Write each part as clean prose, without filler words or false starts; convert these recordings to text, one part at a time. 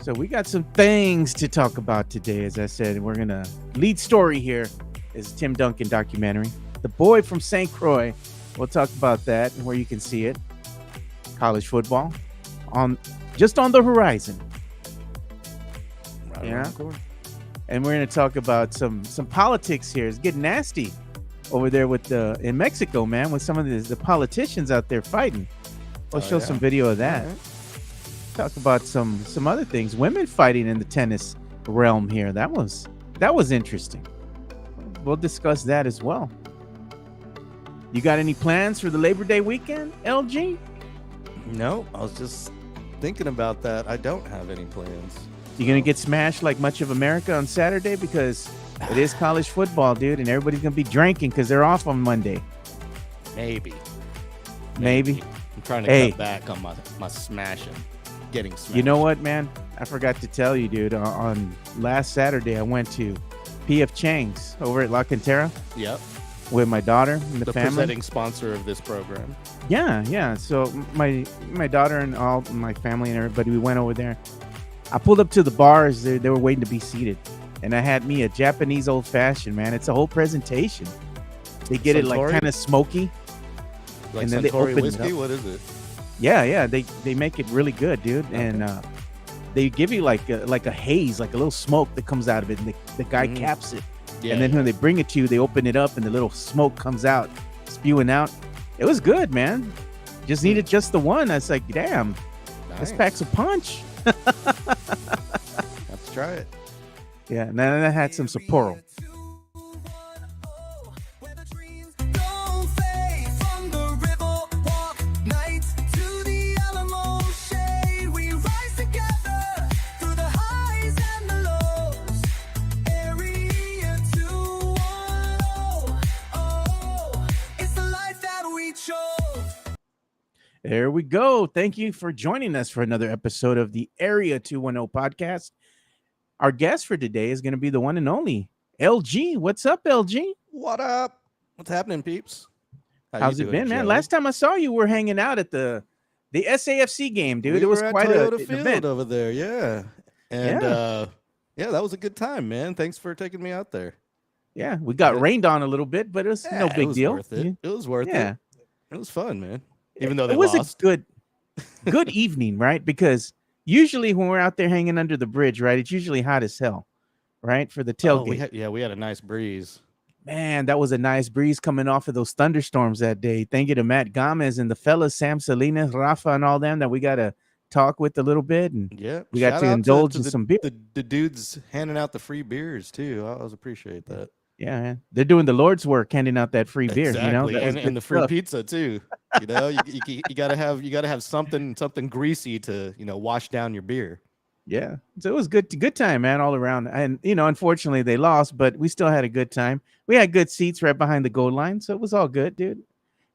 So we got some things to talk about today. As I said, we're gonna lead story here is Tim Duncan documentary, The Boy from St. Croix. We'll talk about that and where you can see it. College football on just on the horizon. Right Yeah. around the corner. And we're gonna talk about some politics here. It's getting nasty over there with the in Mexico, man, with some of the politicians out there fighting. We'll show some video of that. Right. Talk about some other things. Women fighting in the tennis realm here. That was interesting. We'll discuss that as well. You got any plans for the Labor Day weekend, LG? No, I was just thinking about that. I don't have any plans. You gonna get smashed like much of America on Saturday because it is college football, dude, and everybody's gonna be drinking because they're off on Monday. Maybe. Maybe. I'm trying to cut back on my smashing. Getting smashed. You know what, man? I forgot to tell you, dude. On last Saturday, I went to P.F. Chang's over at La Cantera. Yep. With my daughter and the family. Presenting sponsor of this program. Yeah. So my daughter and all my family and everybody, we went over there. I pulled up to the bars. They were waiting to be seated, and I had me a Japanese old fashioned. Man, it's a whole presentation. They get it like kind of smoky, like and then Suntory they open whiskey. it up. What is it? Yeah. They make it really good, dude, and they give you like a haze, like a little smoke that comes out of it, and the guy caps it. Yeah, and then when they bring it to you, they open it up and the little smoke comes out, spewing out. It was good, man. Just needed just the one. I was like, damn, this packs a punch. Let's try it. Yeah, and then I had some Sapporo. There we go. Thank you for joining us for another episode of the Area 210 podcast. Our guest for today is going to be the one and only LG. What's up, LG? What up? What's happening, peeps? How's it been, man? Last time I saw you, we're hanging out at the SAFC game, dude. It was quite an field event over there, yeah. And that was a good time, man. Thanks for taking me out there. Yeah, we got rained on a little bit, but it was no big deal. Worth it. It was worth it. It was fun, man. Even though they lost. It was a good evening, right? Because usually when we're out there hanging under the bridge, right, it's usually hot as hell, right, for the tailgate. We had a nice breeze. Man, that was a nice breeze coming off of those thunderstorms that day. Thank you to Matt Gomez and the fellas, Sam Salinas, Rafa, and all them that we got to talk with a little bit. And we got to indulge in some beer. The dudes handing out the free beers, too. I always appreciate that. Yeah, man. They're doing the Lord's work, handing out that free beer. Exactly. You know, and the free pizza too. You know, you gotta have something greasy to wash down your beer. Yeah, so it was good time, man, all around. And unfortunately they lost, but we still had a good time. We had good seats right behind the goal line, so it was all good, dude.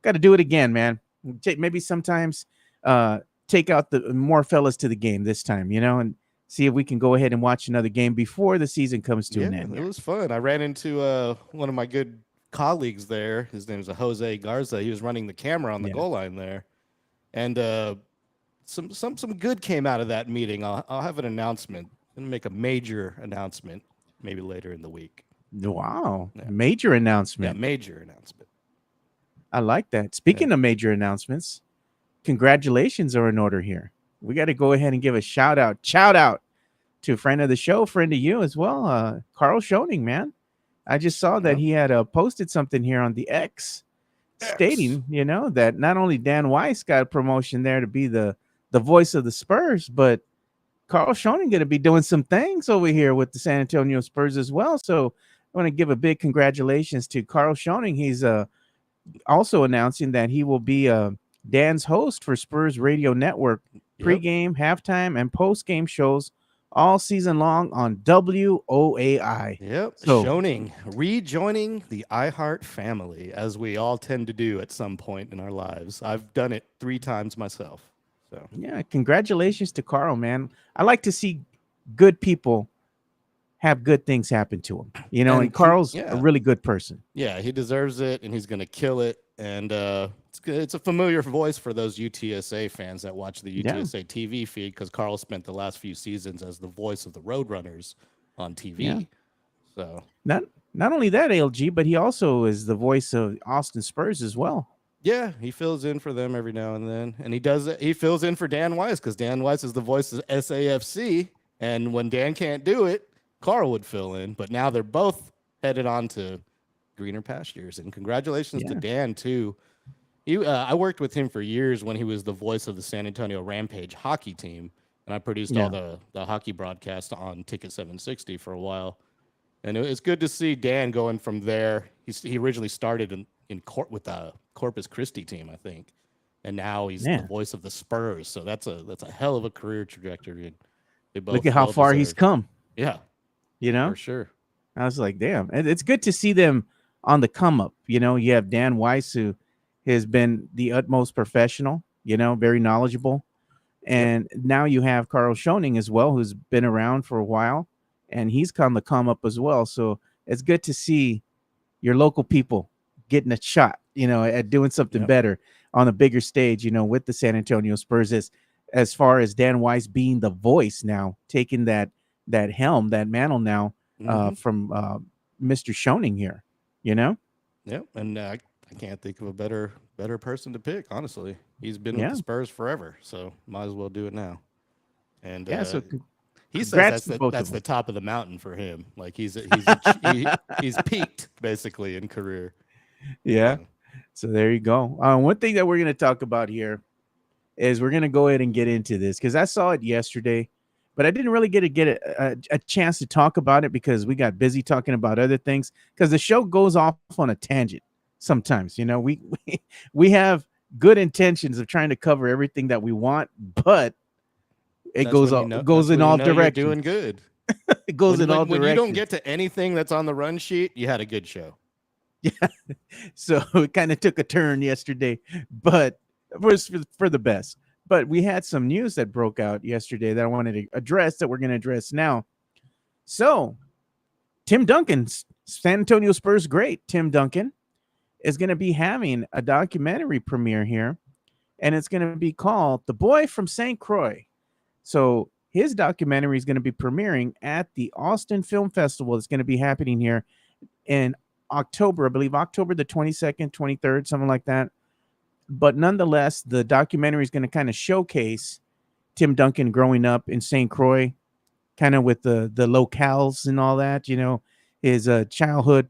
Got to do it again, man. Maybe sometimes take out the more fellas to the game this time, and see if we can go ahead and watch another game before the season comes to an end. It was fun. I ran into one of my good colleagues there. His name is Jose Garza. He was running the camera on the goal line there, and some good came out of that meeting. I'll have an announcement. I'm gonna make a major announcement maybe later in the week. Wow, major announcement. Yeah, major announcement. I like that. Speaking of major announcements, congratulations are in order here. We got to go ahead and give a shout out to a friend of the show, friend of you as well, Carl Schoening, man. I just saw that he had posted something here on the X stating, that not only Dan Weiss got a promotion there to be the voice of the Spurs, but Carl Schoening going to be doing some things over here with the San Antonio Spurs as well. So I want to give a big congratulations to Carl Schoening. He's also announcing that he will be Dan's host for Spurs Radio Network. Pre-game, halftime, and post-game shows all season long on WOAI. Yep. So, Schoening rejoining the iHeart family, as we all tend to do at some point in our lives. I've done it 3 times myself. So yeah, congratulations to Carl, man. I like to see good people have good things happen to him. And Carl's a really good person. Yeah, he deserves it, and he's going to kill it and it's good. It's a familiar voice for those UTSA fans that watch the Yeah, UTSA TV feed because Carl spent the last few seasons as the voice of the Roadrunners on yeah. TV. So Not not only that, ALG, but he also is the voice of Austin Spurs as well. yeah, he fills in for them every now and then, and he fills in for Dan Weiss because Dan Weiss is the voice of SAFC, and when Dan can't do it, Carl would fill in. But now they're both headed on to greener pastures, and congratulations to Yeah, Dan too. I worked with him for years when he was the voice of the San Antonio Rampage hockey team, and I produced all yeah, the hockey broadcasts on Ticket 760 for a while. And it's good to see Dan going from there. He originally started in court with the Corpus Christi team, I think, and now he's the man. voice of the Spurs. So that's a hell of a career trajectory, and they Look both at how well far he's deserved. come. Yeah, You for know, sure. I was like, damn. And it's good to see them on the come up. You have Dan Weiss, who has been the utmost professional. Very knowledgeable. Yep. And now you have Carl Schoening as well, who's been around for a while, and he's come the come up as well. So it's good to see your local people getting a shot, at doing something Yep. better on a bigger stage, with the San Antonio Spurs as far as Dan Weiss being the voice now, taking that helm, that mantle now Mm-hmm. from Mr. Schoening here, you know? Yep. And I can't think of a better person to pick. Honestly, he's been with the Yeah. Spurs forever, so might as well do it now. And Yeah. So he says congrats to both that's of the them. top of the mountain for him. Like he's peaked basically in career. Yeah. So, So there you go. One thing that we're going to talk about here is we're going to go ahead and get into this because I saw it yesterday, but I didn't really get a chance to talk about it because we got busy talking about other things because the show goes off on a tangent sometimes. We have good intentions of trying to cover everything that we want, but it goes that's in when you all know you're directions. doing good. It goes in all When you don't directions. get to anything that's on the run sheet, you had a good show. So it kind of took a turn yesterday, but it was for the best. But we had some news that broke out yesterday that I wanted to address that we're going to address now. So Tim Duncan, San Antonio Spurs great Tim Duncan, is going to be having a documentary premiere here, and it's going to be called "The Boy from St. Croix." So his documentary is going to be premiering at the Austin Film Festival. It's going to be happening here in October, I believe October the 22nd, 23rd, something like that. But nonetheless, the documentary is going to kind of showcase Tim Duncan growing up in St. Croix, kind of with the locales and all that, his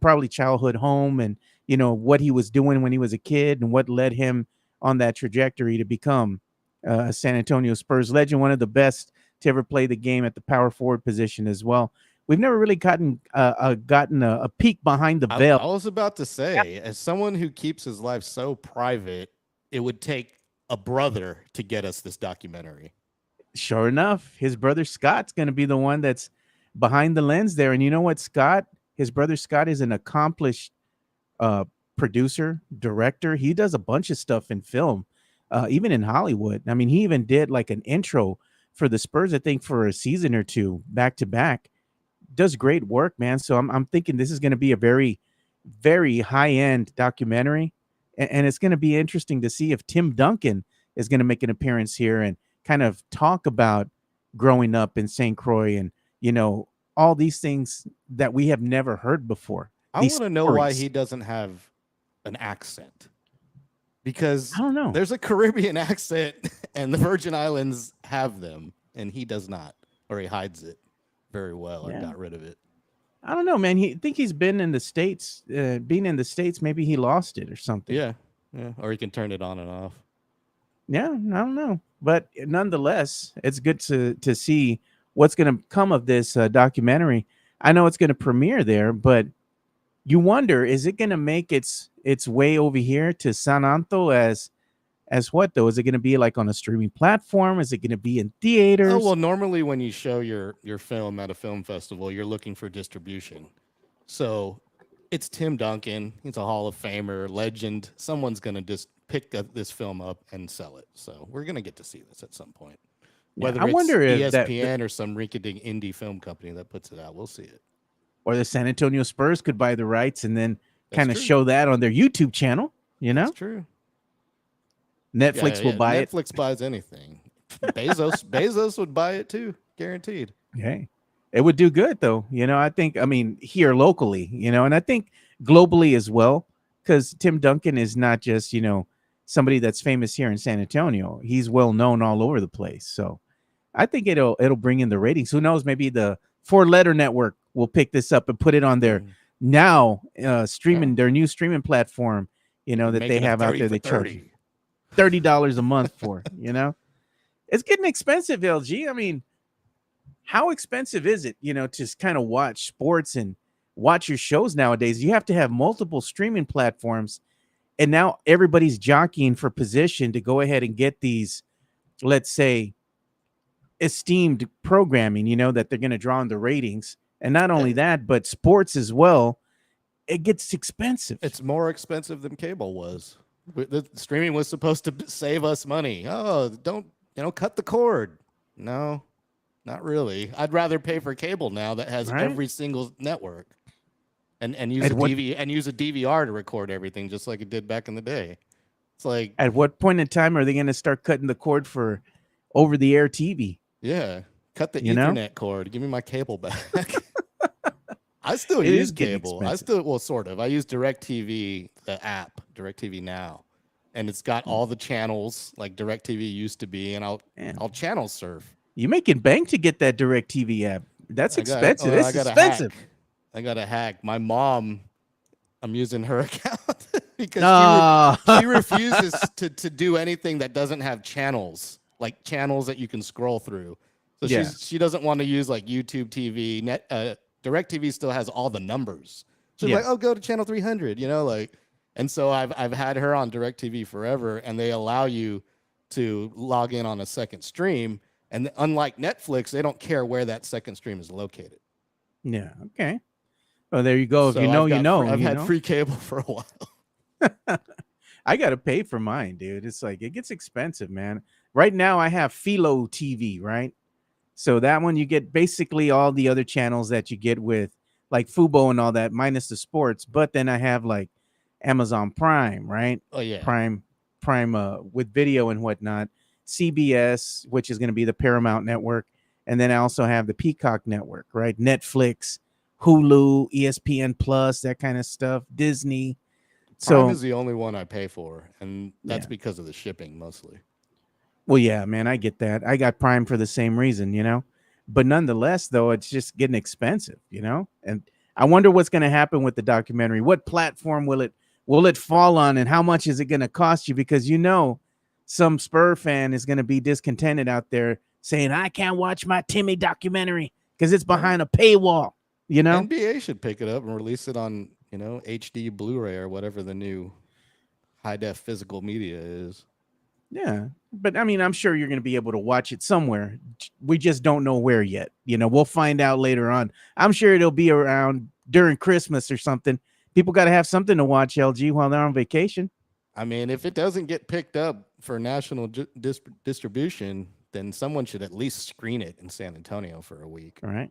probably childhood home, and what he was doing when he was a kid and what led him on that trajectory to become a San Antonio Spurs legend, one of the best to ever play the game at the power forward position as well. We've never really gotten a peek behind the veil. I was about to say, as someone who keeps his life so private, it would take a brother to get us this documentary. Sure enough, his brother Scott's going to be the one that's behind the lens there. And you know what, his brother Scott is an accomplished uh, producer, director. He does a bunch of stuff in film, even in Hollywood. I mean, he even did like an intro for the Spurs, I think, for a season or two back to back. Does great work, man. So I'm thinking this is going to be a very, very high end documentary, and it's going to be interesting to see if Tim Duncan is going to make an appearance here and kind of talk about growing up in St. Croix and all these things that we have never heard before. I These want to know why stories. he doesn't have an accent. Because I don't know. there's a Caribbean accent and the Virgin Islands have them and he does not, or he hides it very well or Yeah. got rid of it. I don't know, man. Think he's been in the States. Being in the States, maybe he lost it or something. Yeah. Yeah. Or he can turn it on and off. Yeah, I don't know. But nonetheless, it's good to see what's going to come of this documentary. I know it's going to premiere there, but you wonder, is it going to make its way over here to San Anto as what though? Is it going to be like on a streaming platform? Is it going to be in theaters? Oh, well, normally when you show your film at a film festival, you're looking for distribution. So it's Tim Duncan. He's a Hall of Famer, legend. Someone's going to just pick this film up and sell it. So we're going to get to see this at some point. Whether I it's wonder if ESPN or some rinky-dink indie film company that puts it out, we'll see it. or the San Antonio Spurs could buy the rights and then That's kind of true. show that on their YouTube channel. You That's know, true. Yeah, Netflix will yeah. buy it. Netflix buys anything. Bezos would buy it too, guaranteed. Hey, it would do good though. I think, I mean, here locally, and I think globally as well, because Tim Duncan is not just, somebody that's famous here in San Antonio. He's well known all over the place. So I think it'll bring in the ratings. Who knows? Maybe the four-letter network will pick this up and put it on their Mm. now Yeah. streaming their new streaming platform. That Make they it a have out 30 there. for They charge you 30. $30 a month for. It's getting expensive. LG. I mean, how expensive is it? To kind of watch sports and watch your shows nowadays. You have to have multiple streaming platforms, and now everybody's jockeying for position to go ahead and get these, let's say, esteemed programming, that they're going to draw in the ratings. And not only that, but sports as well. It gets expensive. It's more expensive than cable was. The streaming was supposed to save us money. Oh, don't cut the cord. No, not really. I'd rather pay for cable now that has Right? every single network, and use At a what DVR to record everything just like it did back in the day. It's like, at what point in time are they going to start cutting the cord for over the air TV? yeah, cut the You know? Ethernet cord. Give me my cable back. I still It use is getting cable. expensive. Well, sort of. I use DirecTV, the app, DirecTV Now, and it's got all the channels like DirecTV used to be, and Man, I'll channel surf. you making bank to get that Direct TV app. That's expensive. It's I got a expensive. hack. I got a hack. My mom, I'm using her account because Ah. she refuses to do anything that doesn't have channels, like channels that you can scroll through. So Yeah. she doesn't want to use like YouTube TV. DirecTV still has all the numbers. She's Yeah. like, oh, go to channel 300, and so I've had her on DirecTV forever, and they allow you to log in on a second stream. And unlike Netflix, they don't care where that second stream is located. Yeah. Okay. Well, there you go. If So you know, I've had free cable for a while. I got to pay for mine, dude. It's like, it gets expensive, man. Right now, I have Philo TV, right? So that one, you get basically all the other channels that you get with like Fubo and all that, minus the sports. But then I have like Amazon Prime, right? Oh yeah, Prime with video and whatnot. CBS, which is going to be the Paramount network. And then I also have the Peacock network, right? Netflix, Hulu, ESPN Plus, that kind of stuff, Disney. Prime is the only one I pay for, and that's Yeah. because of the shipping mostly. Well, yeah, man, I get that. I got Prime for the same reason. But nonetheless, though, it's just getting expensive. And I wonder what's going to happen with the documentary. What platform will it fall on, and how much is it going to cost you? Because some Spur fan is going to be discontented out there saying, I can't watch my Timmy documentary because it's behind a paywall. NBA should pick it up and release it on HD Blu-ray or whatever the new high def physical media is. Yeah, but I mean, I'm sure you're going to be able to watch it somewhere. We just don't know where yet. We'll find out later on. I'm sure it'll be around during Christmas or something. People got to have something to watch, LG, while they're on vacation. I mean, if it doesn't get picked up for national distribution, then someone should at least screen it in San Antonio for a week. All right.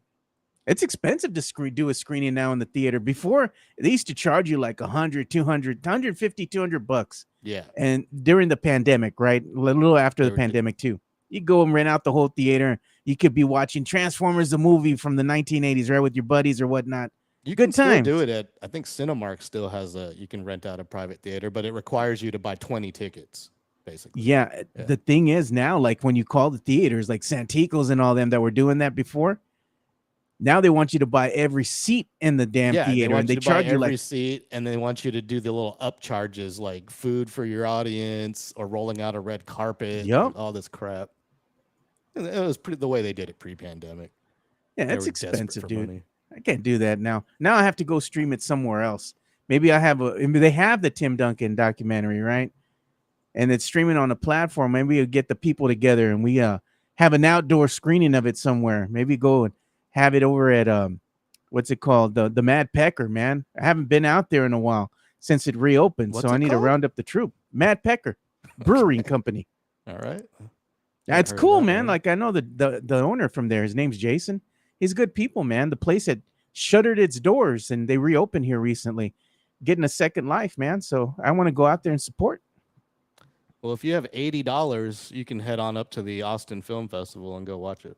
It's expensive to do a screening now in the theater. Before, they used to charge you like 100, 200, 150, 200 bucks. Yeah. And during the pandemic, right? A little after the pandemic too. You go and rent out the whole theater. You could be watching Transformers, the movie from the 1980s, right? With your buddies or whatnot. You Good can still times. do it at, I think Cinemark still has you can rent out a private theater, but it requires you to buy 20 tickets, basically. Yeah. The thing is now, like when you call the theaters, like Santikos and all them that were doing that before, now they want you to buy every seat in the damn theater, and they charge you every like seat, and they want you to do the little up charges like food for your audience or rolling out a red carpet. Yep. All this crap. And it was the way they did it pre-pandemic. Yeah, They it's were desperate expensive, for dude. money. I can't do that now. Now I have to go stream it somewhere else. Maybe they have the Tim Duncan documentary, right? And it's streaming on a platform. Maybe we'll get the people together and we have an outdoor screening of it somewhere. Maybe go and have it over at what's it called? The Mad Pecker, man. I haven't been out there in a while since it reopened. What's so I need to round up the troop. Mad Pecker Brewing Company. All right. That's cool, man. Like I know the owner from there. His name's Jason. He's good people, man. The place had shuttered its doors and they reopened here recently. getting a second life, man. So I want to go out there and support. Well, if you have $80, you can head on up to the Austin Film Festival and go watch it.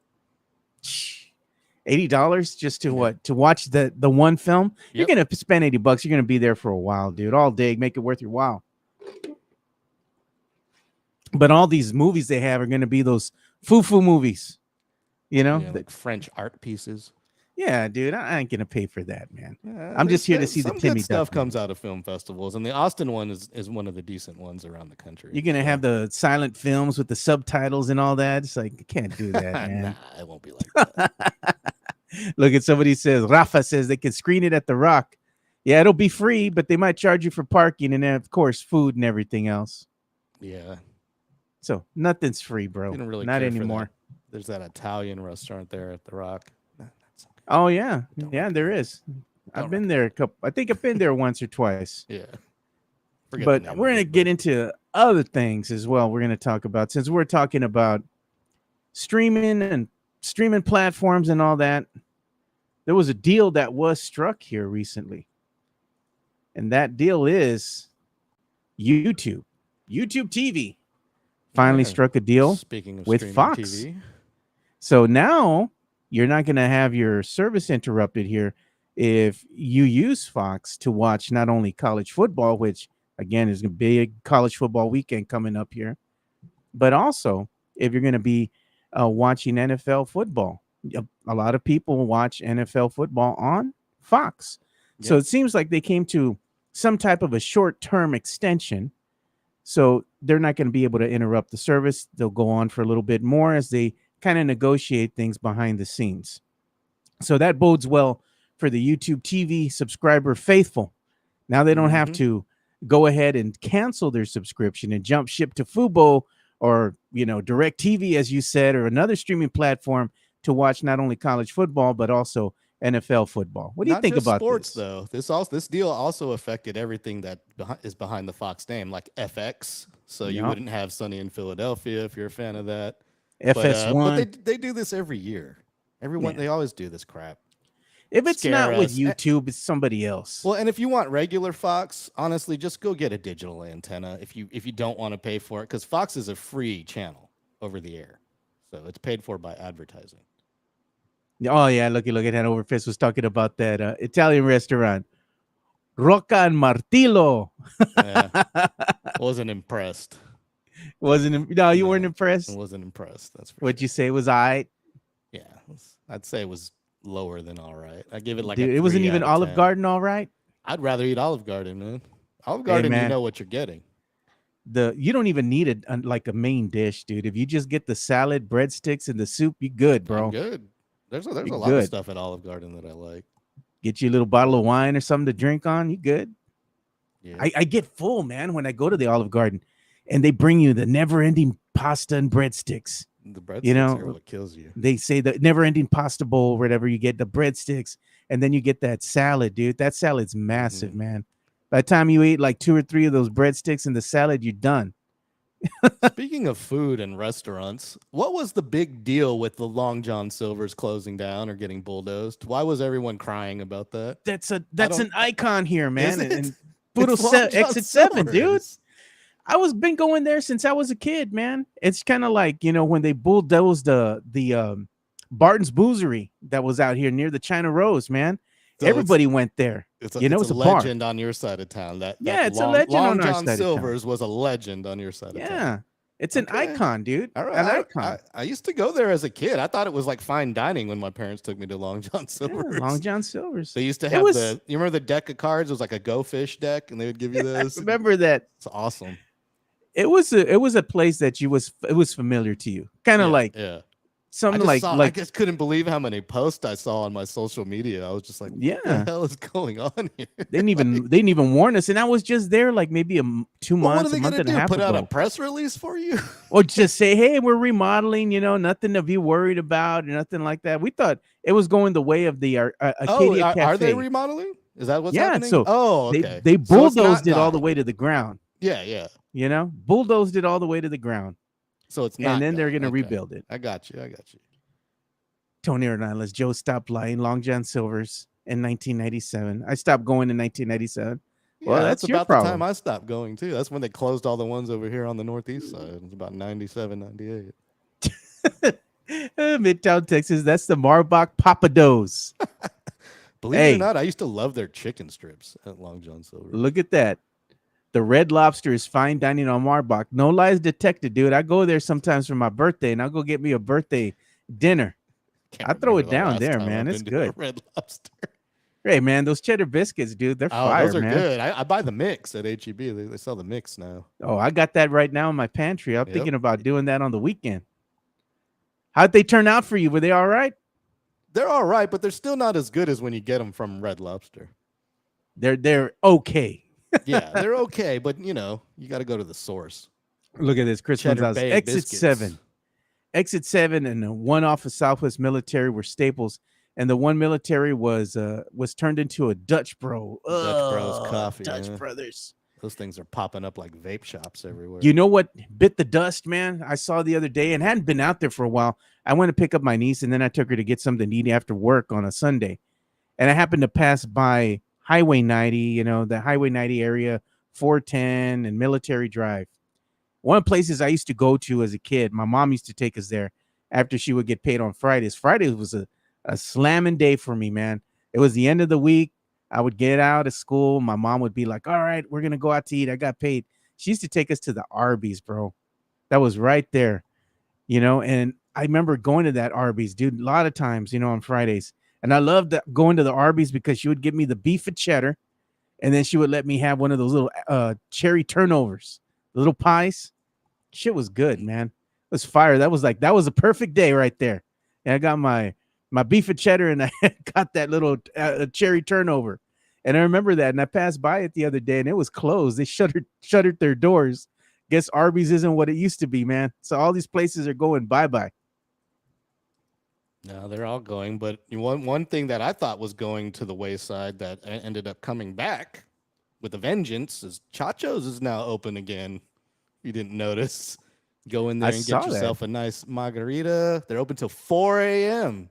$80 just to what? To watch the one film? You're Yep. gonna spend $80. You're gonna be there for a while, dude. All day, make it worth your while. But all these movies they have are gonna be those foo-foo movies. You know? Yeah, like French art pieces. Yeah, dude. I ain't gonna pay for that, man. I'm just here to see the some Timmy good stuff Duck comes out of film festivals, and the Austin one is one of the decent ones around the country. You're gonna have the silent films with the subtitles and all that. It's like, I can't do that, man. Nah, it won't be like that. Look at somebody says, Rafa says they can screen it at the Rock. Yeah, it'll be free, but they might charge you for parking and then, of course, food and everything else. Yeah. So nothing's free, bro. Didn't really Not care for anymore. that. There's that Italian restaurant there at the Rock. That's okay. Oh yeah, Don't yeah, there is. Don't I've been there a couple. I think I've been there once or twice. Yeah. But we're gonna get into other things as well. We're gonna talk about, since we're talking about streaming and streaming platforms and all that. There was a deal that was struck here recently, and that deal is YouTube. YouTube TV finally struck a deal Speaking of with Fox. TV. So now you're not going to have your service interrupted here if you use Fox to watch not only college football, which again is a big college football weekend coming up here, but also if you're going to be watching NFL football. A lot of people watch NFL football on Fox. Yep. So it seems like they came to some type of a short-term extension. So they're not going to be able to interrupt the service. They'll go on for a little bit more as they kind of negotiate things behind the scenes. So that bodes well for the YouTube TV subscriber faithful. Now they don't have to go ahead and cancel their subscription and jump ship to Fubo or, DirecTV, as you said, or another streaming platform to watch not only college football, but also NFL football. What do you think about sports, this? Though? This deal also affected everything that is behind the Fox name, like FX. So you wouldn't have Sunny in Philadelphia if you're a fan of that. FS1. But they do this every year. They always do this crap. If it's not with YouTube, it's somebody else. Well, and if you want regular Fox, honestly, just go get a digital antenna if you don't want to pay for it, because Fox is a free channel over the air. So it's paid for by advertising. Oh, yeah. Look at that. Overfist was talking about that Italian restaurant. Rocca and Martillo. Wasn't impressed. No, you weren't impressed? I wasn't impressed. That's for What'd you say was all right? Yeah. I'd say it was lower than all right. I give it like Dude, it wasn't even Olive Garden all right? I'd rather eat Olive Garden, man. Olive Garden, you know what you're getting. You don't even need a main dish, dude. If you just get the salad, breadsticks, and the soup, you good, bro. I'm good. There's a lot of stuff at Olive Garden that I like. Get you a little bottle of wine or something to drink on. You good? Yeah. I get full, man, when I go to the Olive Garden, and they bring you the never-ending pasta and breadsticks. The breadsticks are what kills you. They say the never-ending pasta bowl, whatever. You get the breadsticks, and then you get that salad, dude. That salad's massive, man. By the time you eat like 2 or 3 of those breadsticks and the salad, you're done. Speaking of food and restaurants, what was the big deal with the Long John Silver's closing down or getting bulldozed? Why was everyone crying about that? That's an icon here, man. And Exit 7, dude. I been going there since I was a kid, man. It's kind of like, when they bulldozed the Barton's Boozery that was out here near the China Rose, man. So everybody went there. It's a legend on your side of town. It's a legend on our side of town. Long John Silver's was a legend on your side of town. Yeah, it's an icon, dude. All right. An icon. I used to go there as a kid. I thought it was like fine dining when my parents took me to Long John Silver's. Yeah, Long John Silver's. They used to have you remember the deck of cards? It was like a Go Fish deck, and they would give you this. I remember that. It's awesome. It was a place that it was familiar to you, kind of something I just couldn't believe how many posts I saw on my social media. I was just like, what the hell is going on here? They didn't even warn us, and I was just there like maybe 2 months, what are they a month and a half ago. Put out ago. a press release for you, or just say, hey, we're remodeling. Nothing to be worried about, or nothing like that. We thought it was going the way of the Arcadia Cafe. Are they remodeling? Is that what's happening? So okay. They bulldozed it all the way to the ground. Yeah. Bulldozed it all the way to the ground. So it's not. And then they're going to rebuild it. I got you. Tony Hernandez, Joe stopped lying. Long John Silver's in 1997. I stopped going in 1997. Well, Yeah, that's that's your about the time problem. I stopped going too. That's when they closed all the ones over here on the northeast side. It was about 97, 98. Midtown Texas. That's the Marbach Papados. Believe it or Hey, not, I used to love their chicken strips at Long John Silver's. look at that. The Red Lobster is fine dining on Marbach. No lies detected, dude. I go there sometimes for my birthday, and I'll go get me a birthday dinner. Can't I throw remember it the down last there, time man. I've It's been to a good. Red Lobster. Hey, man, those cheddar biscuits, dude, they're Oh, fire, those are man. good. I buy the mix at HEB. They sell the mix now. Oh, I got that right now in my pantry. I'm Yep. thinking about doing that on the weekend. How'd they turn out for you? Were they all right? They're all right, but they're still not as good as when you get them from Red Lobster. They're okay. Yeah, they're okay, but you know, you got to go to the source. Look at this. Chris Cheddar Gonzalez. Bay Exit biscuits. 7. Exit 7 and the one off of Southwest Military were staples. And the one military was turned into a Dutch Bro. Dutch Bros coffee. Dutch Yeah. Brothers. Those things are popping up like vape shops everywhere. You know what bit the dust, man? I saw the other day and hadn't been out there for a while. I went to pick up my niece and then I took her to get something to eat after work on a Sunday. And I happened to pass by Highway 90, you know, the Highway 90 area, 410 and Military Drive. One of the places I used to go to as a kid, my mom used to take us there after she would get paid on Fridays. Fridays was a slamming day for me, man. It was the end of the week. I would get out of school. My mom would be like, all right, we're going to go out to eat. I got paid. She used to take us to the Arby's, bro. That was right there, you know, and I remember going to that Arby's, dude, a lot of times, you know, on Fridays. And I loved going to the Arby's because she would give me the beef and cheddar, and then she would let me have one of those little cherry turnovers, little pies. Shit was good, man. It was fire. That was a perfect day right there. And I got my beef and cheddar, and I got that little cherry turnover. And I remember that. And I passed by it the other day, and it was closed. They shuttered their doors. Guess Arby's isn't what it used to be, man. So all these places are going bye-bye. No, they're all going. But one thing that I thought was going to the wayside that ended up coming back with a vengeance is Chacho's is now open again. You didn't notice. Go in there and get yourself a nice margarita. They're open till 4 a.m.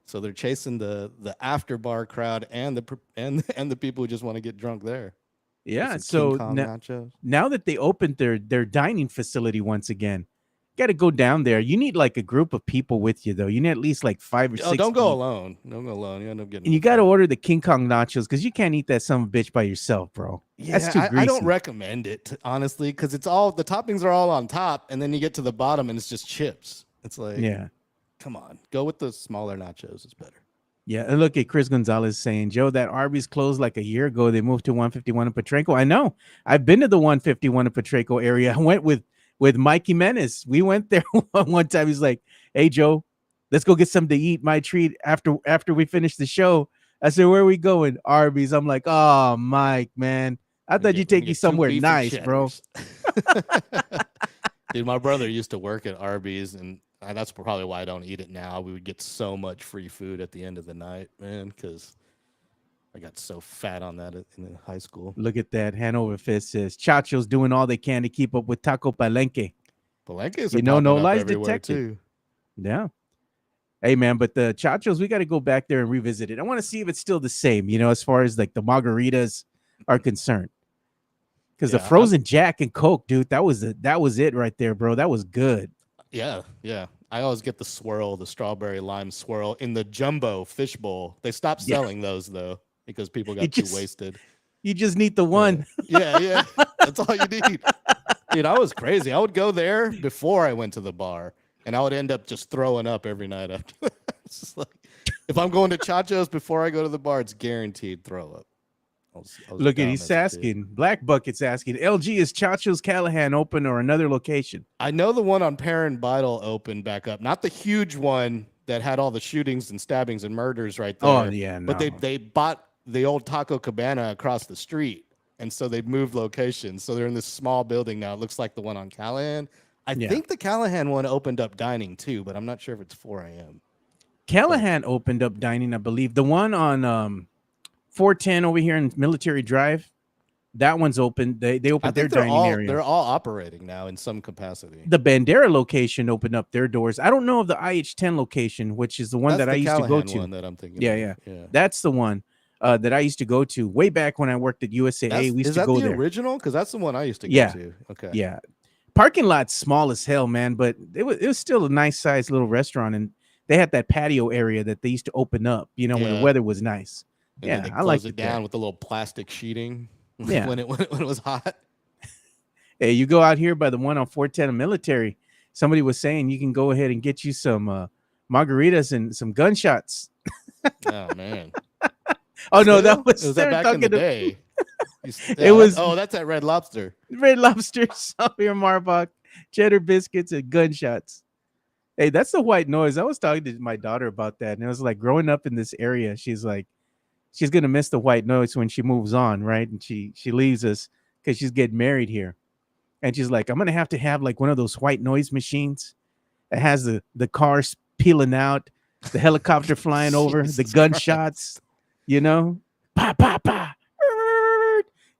So they're chasing the after bar crowd and the people who just want to get drunk there. Yeah. So now that they opened their dining facility once again, got to go down there. You need like a group of people with you, though. You need at least like 5 or 6. Don't go alone. Don't go alone. You end up getting. And you got to order the King Kong nachos because you can't eat that son of a bitch by yourself, bro. Yeah, that's too greasy. I don't recommend it, honestly, because it's all the toppings are all on top, and then you get to the bottom and it's just chips. It's like, yeah, come on, go with the smaller nachos. It's better. Yeah, and look at Chris Gonzalez saying, Joe, that Arby's closed like a year ago. They moved to 151 in Petrenko. I know. I've been to the 151 in Petrenko area. I went with Mikey Menace. We went there one time. He's like, hey, Joe, let's go get something to eat. My treat after we finish the show. I said, where are we going? Arby's. I'm like, oh, Mike, man. I thought you'd take me somewhere nice, bro. Dude, my brother used to work at Arby's, and that's probably why I don't eat it now. We would get so much free food at the end of the night, man, because I got so fat on that in high school. Look at that. Hanover Fist says, Chacho's doing all they can to keep up with Taco Palenque. Palenque's no lies detected. Too. Yeah. Hey, man, but the Chacho's, we got to go back there and revisit it. I want to see if it's still the same, you know, as far as like the margaritas are concerned. Because the frozen Jack and Coke, dude, that was it right there, bro. That was good. Yeah. I always get the swirl, the strawberry lime swirl in the jumbo fish bowl. They stopped selling those though because people got too wasted. You just need the one. Yeah. That's all you need. Dude, I was crazy. I would go there before I went to the bar, and I would end up just throwing up every night after that. It's just like, if I'm going to Chacho's before I go to the bar, it's guaranteed throw up. Look at he's asking. Black Bucket's asking. LG, is Chacho's Callahan open or another location? I know the one on Perrin Vital opened back up, not the huge one that had all the shootings and stabbings and murders right there. Oh yeah, no. But they bought the old Taco Cabana across the street, and so they moved locations. So they're in this small building now. It looks like the one on Callahan. I think the Callahan one opened up dining too, but I'm not sure if it's 4 a.m. Callahan opened up dining, I believe. The one on 410 over here in Military Drive, that one's open. They opened their dining area. They're all operating now in some capacity. The Bandera location opened up their doors. I don't know of the IH10 location, which is the one that I used to go to. One that I'm thinking. Yeah. That's the one. that I used to go to way back when I worked at USAA. That's We used is to that go the there. original? Because that's the one I used to go Yeah, to. Okay. yeah. Parking lot's small as hell, man, but it was still a nice sized little restaurant, and they had that patio area that they used to open up, when the Yeah. weather was nice. And then Yeah, they I closed liked it it there. down with a little plastic sheeting Yeah. when it was hot. Hey, you go out here by the one on 410 Military. Somebody was saying you can go ahead and get you some margaritas and some gunshots. Oh man. Oh no, that Still? It was was that they're back in the talking to, day? it Yeah, was that's at Red Lobster. Red Lobster, Sawyer Marbach, cheddar biscuits, and gunshots. Hey, that's the white noise. I was talking to my daughter about that, and it was like growing up in this area. She's like, she's gonna miss the white noise when she moves on, right? And she leaves us because she's getting married here, and she's like, I'm gonna have to have like one of those white noise machines that has the cars peeling out, the helicopter flying over, the Jesus Christ. gunshots, you know, pa pa pa,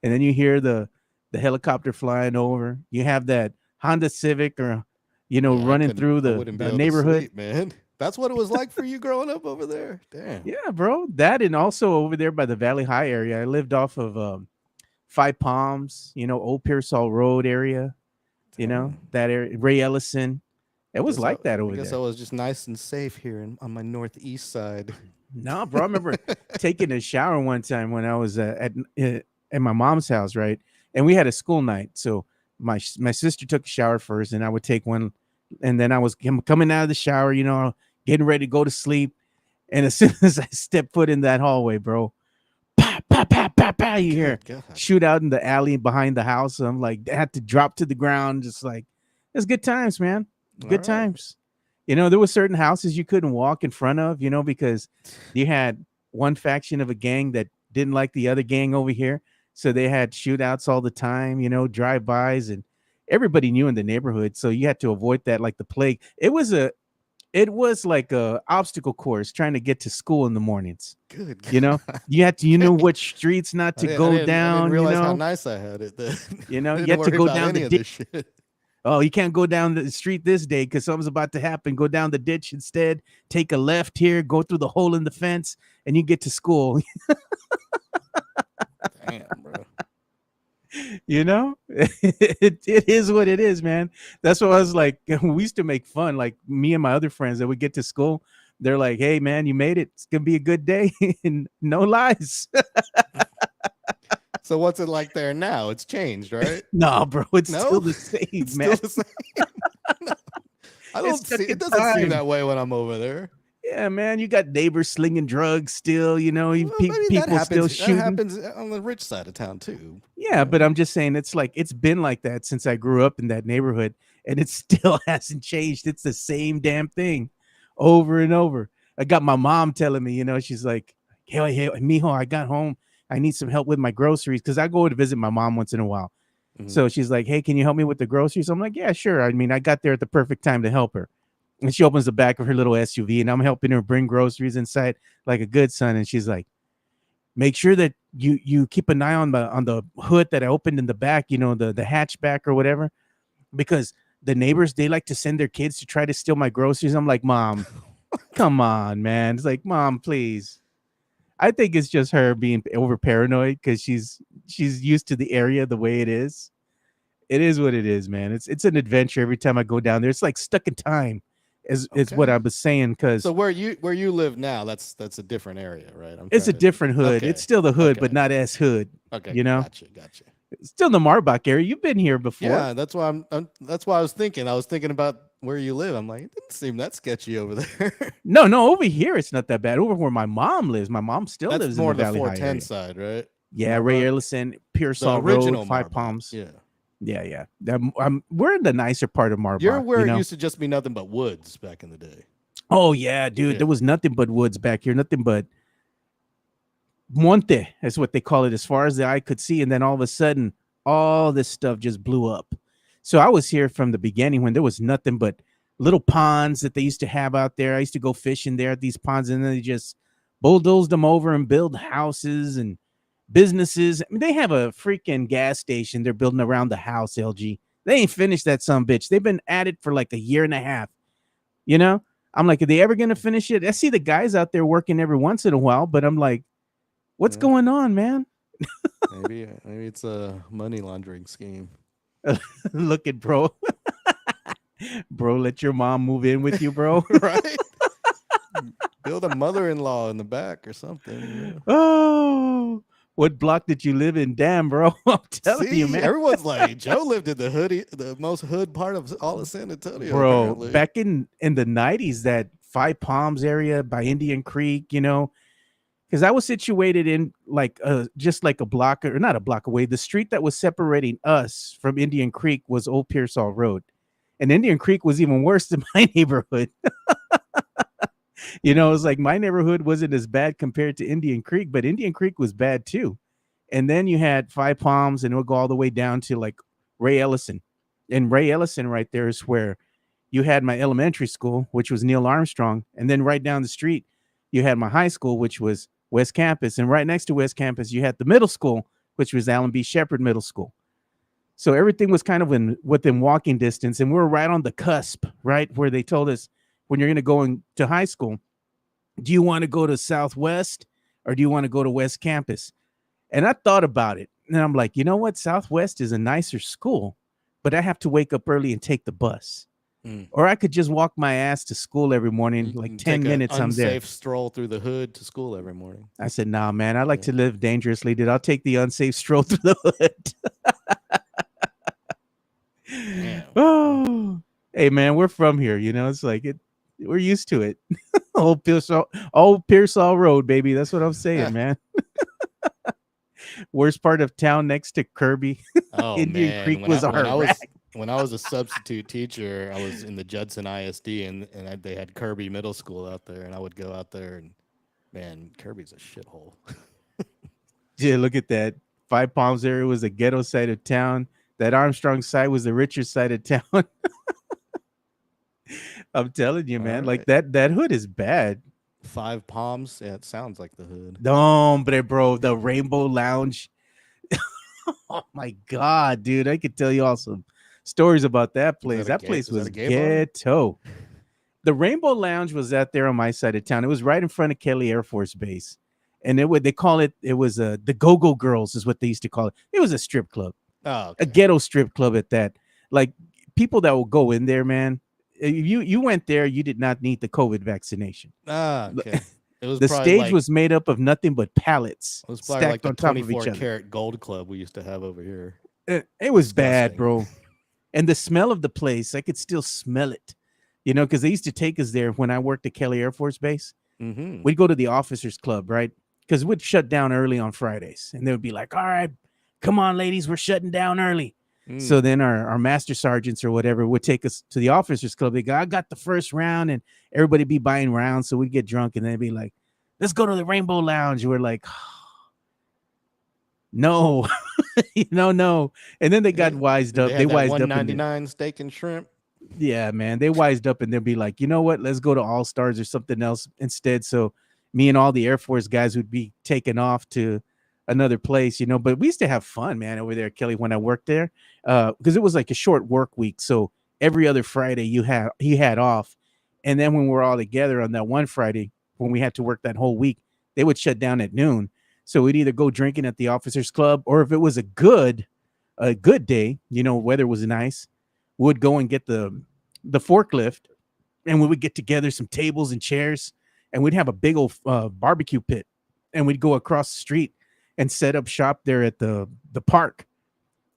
and then you hear the helicopter flying over. You have that Honda Civic or Yeah, running through I the wouldn't be the able to neighborhood. sleep, man. That's what it was like for you growing up over there. Damn. Yeah, bro. That and also over there by the Valley High area. I lived off of Five Palms, Old Pearsall Road area, Damn. that area, Ray Ellison. It I was guess I, like that I over guess I there. was just nice and safe here on my northeast side. No, bro. I remember taking a shower one time when I was at my mom's house, right? And we had a school night, so my sister took a shower first, and I would take one, and then I was coming out of the shower, getting ready to go to sleep, and as soon as I step foot in that hallway, bro, pa pa pa pa pa, you hear Good God. shoot out in the alley behind the house. I'm like, I had to drop to the ground, just like it's good times, man. All Good right. times. There were certain houses you couldn't walk in front of, because you had one faction of a gang that didn't like the other gang over here. So they had shootouts all the time, drive-bys, and everybody knew in the neighborhood. So you had to avoid that like the plague. It was like a obstacle course trying to get to school in the mornings. Good You know, God. you had to, which streets not to go I didn't down, realize how nice I had it. Then. I you didn't had to worry go about down the any of ditch. this shit. Oh, you can't go down the street this day because something's about to happen. Go down the ditch instead. Take a left here. Go through the hole in the fence, and you get to school. Damn, bro. It is what it is, man. That's what I was like. We used to make fun, like me and my other friends that would get to school. They're like, "Hey, man, you made it. It's gonna be a good day." And no lies. So what's it like there now? It's changed, right? No, bro, it's No? still the same, It's man. still the same. No. I It's don't stuck see in it doesn't seem time. that way when I'm over there. Yeah, man, you got neighbors slinging drugs still. Well, maybe that People still happens. That shooting. happens on the rich side of town too. Yeah, but I'm just saying it's like it's been like that since I grew up in that neighborhood, and it still hasn't changed. It's the same damn thing over and over. I got my mom telling me, she's like, hey, mijo, I got home. I need some help with my groceries because I go to visit my mom once in a while. Mhm. So she's like, hey, can you help me with the groceries? I'm like, yeah, sure. I mean, I got there at the perfect time to help her. And she opens the back of her little SUV, and I'm helping her bring groceries inside like a good son. And she's like, make sure that you keep an eye on the hood that I opened in the back, the hatchback or whatever, because the neighbors, they like to send their kids to try to steal my groceries. I'm like, Mom, come on, man. It's like, Mom, please. I think it's just her being over paranoid because she's used to the area the way it is. It is what it is, man. It's an adventure every time I go down there. It's like stuck in time, is what Okay. I was saying. Because So where you live now, that's a different area, right? I'm it's a trying to. different hood. Okay. It's still the hood, Okay. but not as hood. Okay. You know, Gotcha. it's still the Marbach area. You've been here before. Yeah, that's why that's why I was thinking. I was thinking about where you live. I'm like, it didn't seem that sketchy over there. No, over here it's not that bad. Over where my mom lives, my mom still That's lives in more the the Valley High 410 area. side, right? Yeah, Ray Marbach? Ellison, The Pearsall Road, original Five Marbach. Palms. Yeah. Yeah. We're in the nicer part of You're Marbach. where it used to just be nothing but woods back in the day. Oh yeah, dude. Yeah. There was nothing but woods back here. Nothing but monte is what they call it, as far as the eye could see. And then all of a sudden, all this stuff just blew up. So I was here from the beginning when there was nothing but little ponds that they used to have out there. I used to go fishing there at these ponds, and then they just bulldozed them over and build houses and businesses. I mean, they have a freaking gas station they're building around the house, LG. They ain't finished that some bitch. They've been at it for like a year and a half. You know, I'm like, are they ever gonna finish it? I see the guys out there working every once in a while, but I'm like, What's going on, man? Maybe it's a money laundering scheme. Look at bro. Bro, let your mom move in with you, bro. Right? Build a mother-in-law in the back or something. Oh, what block did you live in? Damn, bro. I'm telling you, See, man. everyone's like, Joe lived in the most hood part of all of San Antonio, Bro, apparently. back in the 90s, that Five Palms area by Indian Creek, because I was situated in like just like a block, or not a block away. The street that was separating us from Indian Creek was Old Pearsall Road. And Indian Creek was even worse than my neighborhood. It's like my neighborhood wasn't as bad compared to Indian Creek, but Indian Creek was bad too. And then you had Five Palms, and it would go all the way down to like Ray Ellison. And Ray Ellison right there is where you had my elementary school, which was Neil Armstrong. And then right down the street, you had my high school, which was West Campus. And right next to West Campus, you had the middle school, which was Allen B. Shepherd Middle School. So everything was kind of within walking distance. And we were right on the cusp, right? Where they told us when you're going to go into high school, do you want to go to Southwest or do you want to go to West Campus? And I thought about it. And I'm like, you know what? Southwest is a nicer school, but I have to wake up early and take the bus. Or I could just walk my ass to school every morning, like 10 minutes. I'm there. Unsafe stroll through the hood to school every morning. I said, nah, man, I like to live dangerously, dude. I'll take the unsafe stroll through the hood. Oh, hey, man, we're from here. It's like we're used to it. Old Pearsall Road, baby. That's what I'm saying, man. Worst part of town next to Kirby. Oh, Indian man. Creek was our when I was a substitute teacher, I was in the Judson ISD, and they had Kirby Middle School out there, and I would go out there, and man, Kirby's a shithole. Yeah, look at that. Five Palms area was the ghetto side of town. That Armstrong side was the richer side of town. I'm telling you, man. Right. Like that hood is bad. Five Palms, yeah, it sounds like the hood. Hombre, bro, the Rainbow Lounge. Oh my God, dude! I could tell you all some stories about that place. That place was ghetto. The Rainbow Lounge was out there on my side of town. It was right in front of Kelly Air Force Base, and it was the Go-Go Girls is what they used to call it. It was a strip club, a ghetto strip club at that. Like people that will go in there, man. You went there, you did not need the COVID vaccination. Okay. It was the stage was made up of nothing but pallets. It was probably stacked like the on top of each other. 24-karat gold club we used to have over here. It was bad, bro. And the smell of the place, I could still smell it. Because they used to take us there when I worked at Kelly Air Force Base. Mm-hmm. We'd go to the officers club, right? Because we'd shut down early on Fridays. And they would be like, all right, come on, ladies, we're shutting down early. So then our master sergeants or whatever would take us to the officers club. They go, I got the first round, and everybody be buying rounds. So we'd get drunk and they'd be like, let's go to the Rainbow Lounge. We're like, oh, no, no. And then they got wised up. They wised up. $1.99 steak and shrimp. Yeah, man. They wised up and they'd be like, you know what? Let's go to All Stars or something else instead. So me and all the Air Force guys would be taken off to another place, but we used to have fun, man, over there, Kelly, when I worked there, because it was like a short work week. So every other Friday he had off. And then when we're all together on that one Friday, when we had to work that whole week, they would shut down at noon. So we'd either go drinking at the officers club, or if it was a good day, weather was nice, we'd go and get the forklift, and we would get together some tables and chairs, and we'd have a big old barbecue pit, and we'd go across the street and set up shop there at the park.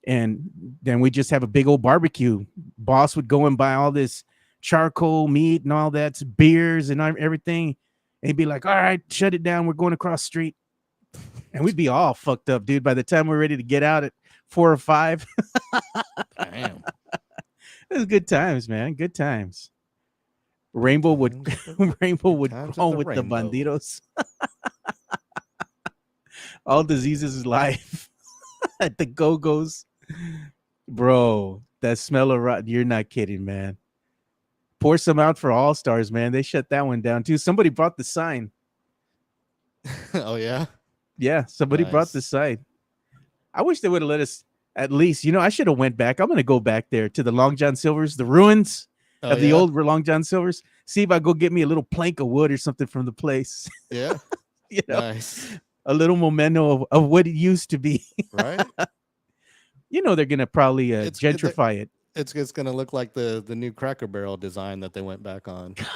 And then we just have a big old barbecue. Boss would go and buy all this charcoal meat and all that, beers and everything. And he'd be like, all right, shut it down. We're going across the street. And we'd be all fucked up, dude. By the time we're ready to get out at 4 or 5. Damn. It was good times, man. Good times. Rainbow would roam with the banditos. All diseases is life at the Go-Go's. Bro, that smell of rotten. You're not kidding, man. Pour some out for All Stars, man. They shut that one down too. Somebody brought the sign. Oh, yeah? Yeah, somebody brought the sign. I wish they would have let us at least, I should have went back. I'm going to go back there to the Long John Silver's, the ruins of the old Long John Silver's. See if I go get me a little plank of wood or something from the place. Yeah. Nice. a little memento of what it used to be. right? They're gonna probably It's gentrify it. it's gonna look like the new Cracker Barrel design that they went back on. God,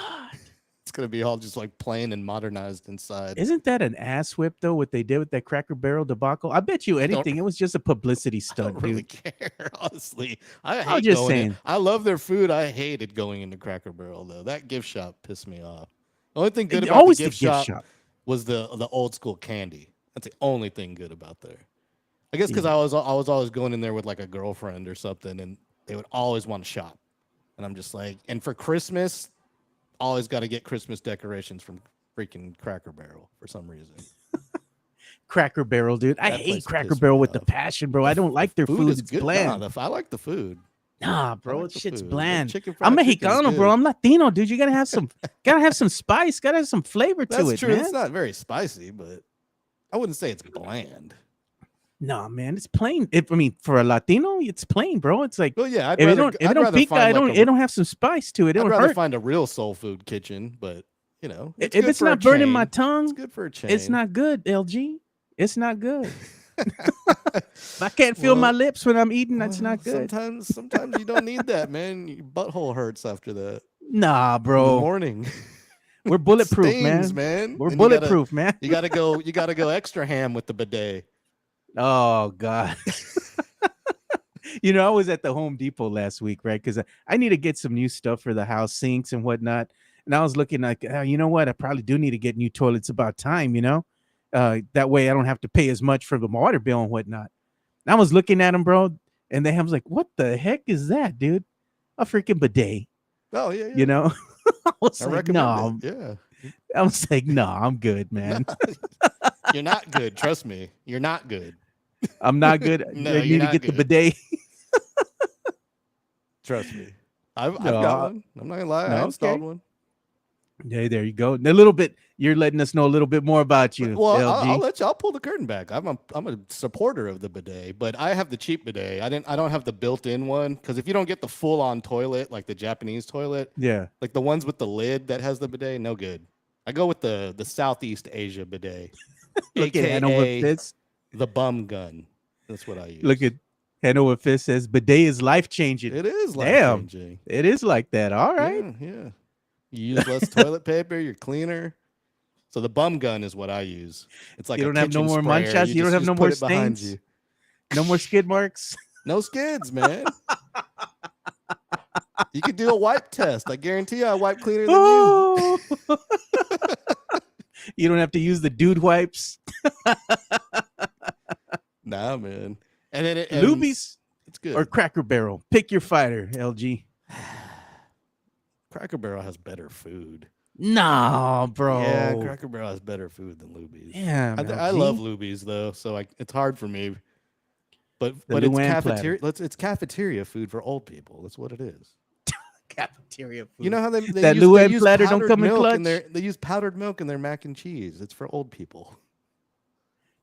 It's gonna be all just like plain and modernized inside. isn't that an ass whip though? What they did with that Cracker Barrel debacle? I bet you I don't anything it was just a publicity I don't stunt, really dude. care, honestly. I I was hate just going in. saying. I love their food. I hated going into Cracker Barrel though. That gift shop pissed me off. The only thing good about the Always the gift gift shop shop. was the old school candy. That's the only thing good about there. I guess because Yeah. I was always going in there with like a girlfriend or something, and they would always want to shop, and I'm just like, and for Christmas, always got to get Christmas decorations from freaking Cracker Barrel for some reason. Cracker Barrel, dude. I That hate place Cracker pissed me Barrel with the off. passion, bro. I don't The like their food food. is It's good. Nah, bland. I like the food. Nah, I bro, like the shit's food. Their bland. chicken I'm fried chicken is Mexicano, bro. good. I'm Latino, dude. You gotta have some spice, gotta have some flavor to That's it, true. man. It's not very spicy, but I wouldn't say it's bland. Nah, man, it's plain. I mean, for a Latino, it's plain, bro. It's like Well, yeah, if it don't pica, it don't have some spice to it. It I'd don't rather hurt. find a real soul food kitchen, but it's If good it's for a not burning my chain. It's tongue, good for a chain. it's not good, LG. It's not good. If I can't feel my Well, lips when I'm eating, that's not good. sometimes you don't need that, man. Your butthole hurts after that Nah, in the bro. morning. We're bulletproof, Stings, man. man. We're And bulletproof, man. you gotta go extra ham with the bidet. Oh God. I was at the Home Depot last week, right? Because I need to get some new stuff for the house, sinks and whatnot. And I was looking like, you know what? I probably do need to get new toilets. About time, that way I don't have to pay as much for the water bill and whatnot. And I was looking at them, bro, and I was like, what the heck is that, dude? A freaking bidet, Oh yeah, you yeah. know? I was I like, recommend no, it. Yeah. I was like, no, I'm good, man. You're not good. Trust me. You're not good. I'm not good. No, I you're need to not get the good. bidet. Trust me. I've No, got one. I'm not gonna lie. I no, installed okay. one. Hey, there you go. A little bit. You're letting us know a little bit more about you, Well, LG. I'll let you. I'll pull the curtain back. I'm a supporter of the bidet, but I have the cheap bidet. I don't have the built-in one because if you don't get the full-on toilet like the Japanese toilet, Yeah. like the ones with the lid that has the bidet, no good. I go with the Southeast Asia bidet, Look at Hanover aka Fist. the bum gun. That's what I use. Look at Hanover Fist says bidet is life changing. it is life Damn. changing. It is like that. All right. Yeah, yeah. You use less toilet paper. You're cleaner. So the bum gun is what I use. It's like You a don't have no kitchen more sprayer. munchas. You don't have no put more it behind stains. you. No more skid marks. No skids, man. You could do a wipe test. I guarantee you I wipe cleaner than you. Oh. You don't have to use the dude wipes. Nah, man. And then Luby's it's good. or Cracker Barrel. Pick your fighter, LG. Cracker Barrel has better food. Nah, bro. Yeah, Cracker Barrel has better food than Luby's. Yeah, I love Luby's though, so it's hard for me. But The it's Luann cafeteria. It's cafeteria food for old people. That's what it is. Cafeteria food. You know how they That use, Luann they use platter don't powdered come in milk clutch? they use powdered milk in their mac and cheese. It's for old people.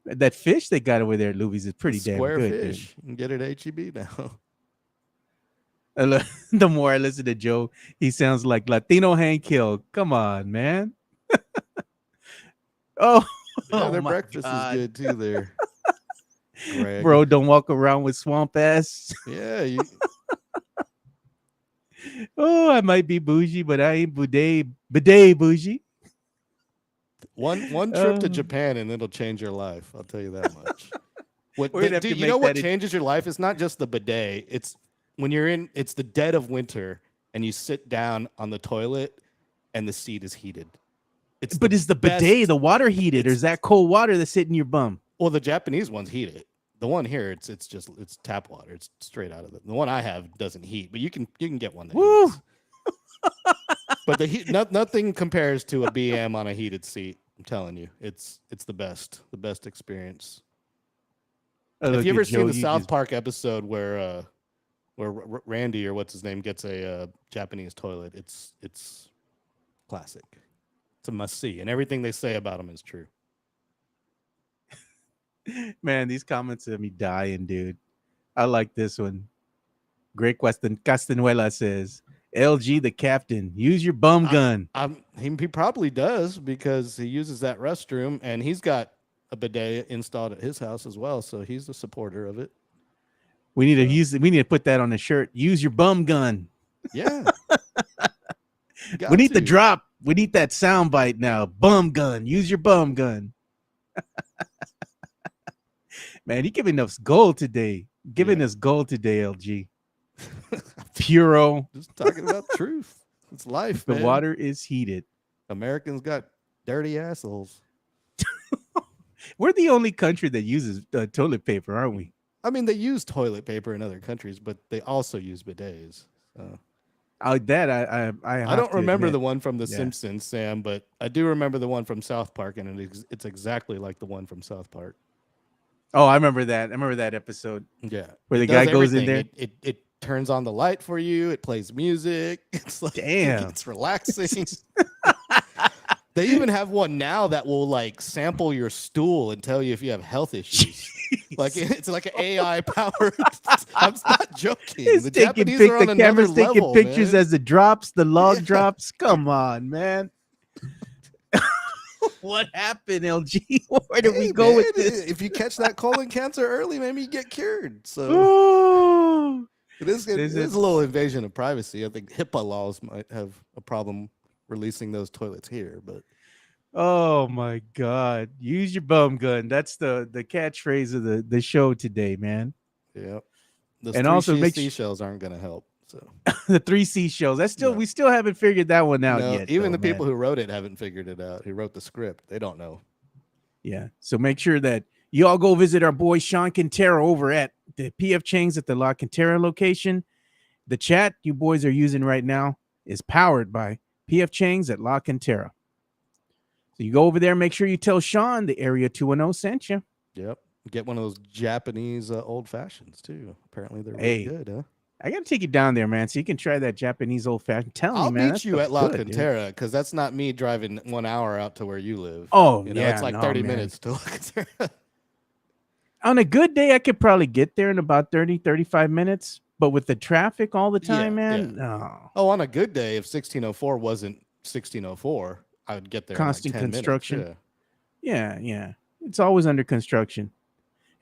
That fish they got over there at Luby's is pretty damn Square good. fish. You can get it at HEB now. Dude. The more I listen to Joe, he sounds like Latino Hank Hill. Come on, man. Oh, Yeah, their my breakfast God. is good too there. Greg. Bro, don't walk around with swamp ass. Yeah, Oh, I might be bougie, but I ain't bidet bougie. one trip to Japan and it'll change your life. I'll tell you that much. We're gonna have to Dude, you make know what that changes your life? It's not just the bidet. It's when it's the dead of winter and you sit down on the toilet and the seat is heated. But is the bidet the water heated, or is that cold water that's hitting your bum? Well, the Japanese ones heat it. The one here, it's tap water. It's straight out of the one I have doesn't heat, but you can get one that Woo! heats. But the heat, nothing compares to a BM on a heated seat. I'm telling you, it's the best experience. Have you ever seen the South Park episode where Randy or what's his name gets a Japanese toilet? It's classic. It's a must see, and everything they say about him is true. Man, these comments have me dying, dude. I like this one. Great question. Castanuela says, LG the captain, use your bum gun. He probably does because he uses that restroom, and he's got a bidet installed at his house as well, so he's a supporter of it. We need to we need to put that on the shirt. Use your bum gun. Yeah. We need the drop. We need that sound bite now. Bum gun. Use your bum gun. Man, you're giving us gold today. Giving us gold today, LG. Puro. Just talking about truth. It's life, man. The water is heated. Americans got dirty assholes. We're the only country that uses toilet paper, aren't we? I mean, they use toilet paper in other countries, but they also use bidets. So. I don't remember the one from The Simpsons, Sam, but I do remember the one from South Park, and it's exactly like the one from South Park. Oh, I remember that. I remember that episode. Yeah, where the guy goes in there. It turns on the light for you. It plays music. It's like, damn, it's relaxing. They even have one now that will like sample your stool and tell you if you have health issues. Like it's like an AI powered. I'm not joking. It's the Japanese are on camera's taking pictures as it drops. The log drops. Come on, man. What happened, LG? Where do we go with this? If you catch that colon cancer early, maybe you get cured. So it is a little invasion of privacy. I think HIPAA laws might have a problem releasing those toilets here, but oh my God, use your bum gun. That's the catchphrase of the show today, man. Yeah. And also make seashells aren't going to help. So the 3 seashells. We still haven't figured that one out yet. Even the people who wrote it haven't figured it out. Who wrote the script? They don't know. Yeah. So make sure that you all go visit our boy Sean Quintero over at the PF Chang's at the La Quintero location. The chat you boys are using right now is powered by PF Chang's at La Quintero. So you go over there, make sure you tell Sean the Area 210 sent you. Yep. Get one of those Japanese old fashions too. Apparently they're really good, huh? I got to take you down there, man, so you can try that Japanese old fashioned. I'll meet you at La Quintera because that's not me driving 1 hour out to where you live. Oh, it's like 30 minutes to La Quintera. On a good day, I could probably get there in about 30, 35 minutes. But with the traffic all the time, man, no. Oh, on a good day, if 1604 wasn't 1604, I would get there. Constant in like 10 construction. Minutes. Yeah. It's always under construction.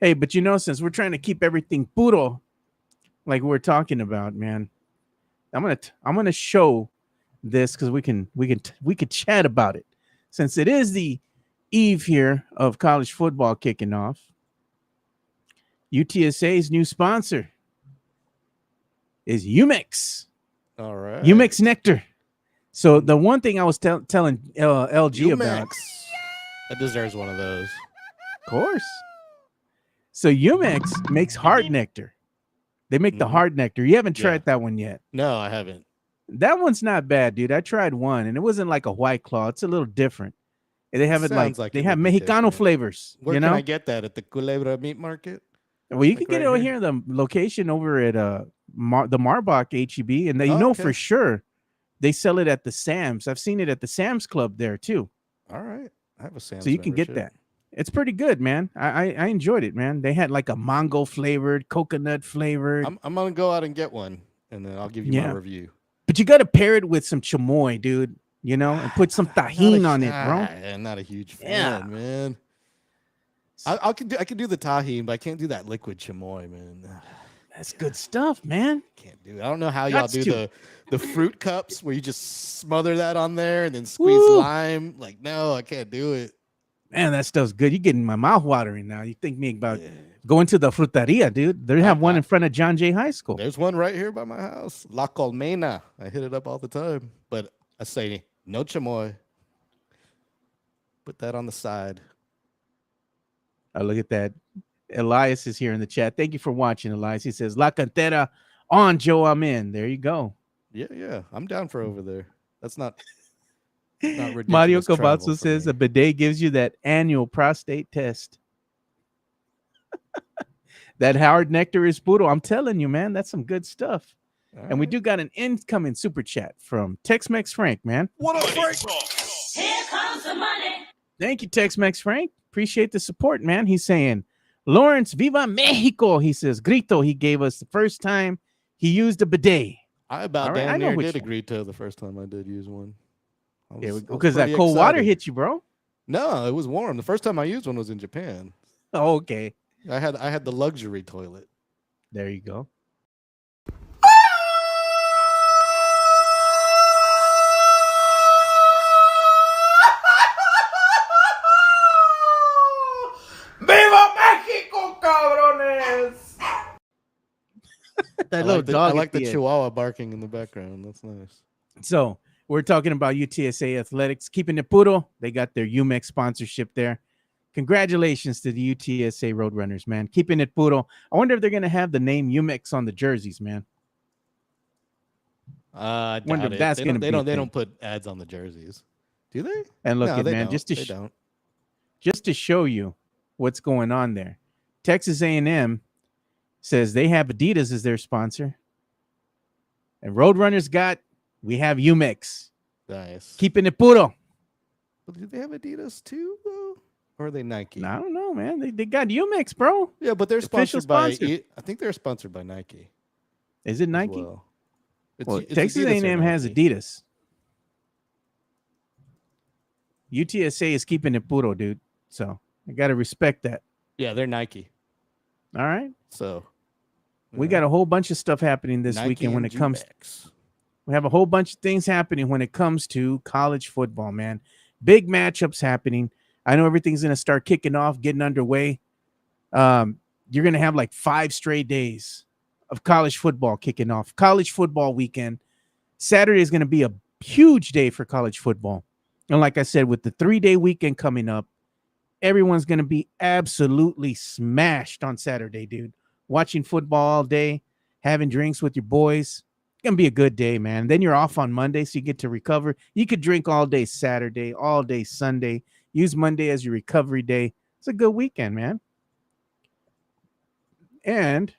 Hey, but since we're trying to keep everything puro, like we're talking about, man, I'm gonna show this because we could chat about it since it is the eve here of college football kicking off. UTSA's new sponsor is Umix. All right, Umix Nectar. So the one thing I was telling LG about, that deserves one of those, of course. So Umix makes hard nectar. They make the hard nectar. You haven't tried that one yet? No, I haven't. That one's not bad, dude. I tried one, and it wasn't like a White Claw. It's a little different. And they have it like they have Mexicano flavors. Where can I get that? At the Culebra Meat Market? Well, you can get it over here. The location over at the Marbach HEB, and they for sure they sell it at the Sam's. I've seen it at the Sam's Club there too. All right, I have a Sam's. So you can get that. It's pretty good, man. I enjoyed it, man. They had like a mango flavored, coconut flavored. I'm gonna go out and get one, and then I'll give you my review. But you got to pair it with some chamoy, dude. And put some tajin on it, bro. I'm not a huge fan, man. I can do the tajin, but I can't do that liquid chamoy, man. That's good stuff, man. Can't do it. I don't know how y'all do the fruit cups where you just smother that on there and then squeeze lime. Like, no, I can't do it. Man, that stuff's good. You're getting my mouth watering now. You think me about going to the fruteria, dude. They have one in front of John Jay High School. There's one right here by my house. La Colmena. I hit it up all the time. But I say no chamoy. Put that on the side. Oh, look at that. Elias is here in the chat. Thank you for watching, Elias. He says, La Cantera on, Joe. I'm in. There you go. Yeah. I'm down for over there. That's not Mario Cavazzo says a bidet gives you that annual prostate test. That hard nectar is puro. I'm telling you, man, that's some good stuff. And we do got an incoming super chat from Tex-Mex Frank, man. What up, Frank? Here comes the money. Thank you, Tex-Mex Frank. Appreciate the support, man. He's saying, Lawrence, viva Mexico. He says, grito he gave us the first time he used a bidet. I about damn near did a grito the first time I did use one. Because that cold water hit you, bro. No, it was warm. The first time I used one was in Japan. Oh, okay. I had the luxury toilet. There you go. ¡Viva México, cabrones! That little dog. I like the at end. chihuahua barking in the background. That's nice. So we're talking about UTSA athletics keeping it puro. They got their UMEX sponsorship there. Congratulations to the UTSA Roadrunners, man. Keeping it puro. I wonder if they're gonna have the name UMEX on the jerseys, man. I Wonder doubt if it. that's gonna be a They thing. don't put ads on the jerseys, do they? And look No, at they man, don't. just to They don't. just to show you what's going on there. Texas A&M says they have Adidas as their sponsor, and Roadrunners we have UMEX. Nice. Keeping it puro. But do they have Adidas too, though? Or are they Nike? I don't know, man. They got UMEX, bro. Yeah, but they're Official sponsored by. sponsor. I think they're sponsored by Nike. Is it as Nike? Well, Well, it's Texas Adidas or A&M has Nike. Adidas. UTSA is keeping it puro, dude. So I got to respect that. Yeah, they're Nike. All right. So We got a whole bunch of stuff happening this Nike weekend when and it comes. Jumex. We have a whole bunch of things happening when it comes to college football, man. Big matchups happening. I know everything's going to start kicking off, getting underway. You're going to have like 5 straight days of college football kicking off. College football weekend. Saturday is going to be a huge day for college football. And like I said, with the 3-day weekend coming up, everyone's going to be absolutely smashed on Saturday, dude. Watching football all day, having drinks with your boys. It's going to be a good day, man. Then you're off on Monday, so you get to recover. You could drink all day Saturday, all day Sunday. Use Monday as your recovery day. It's a good weekend, man. And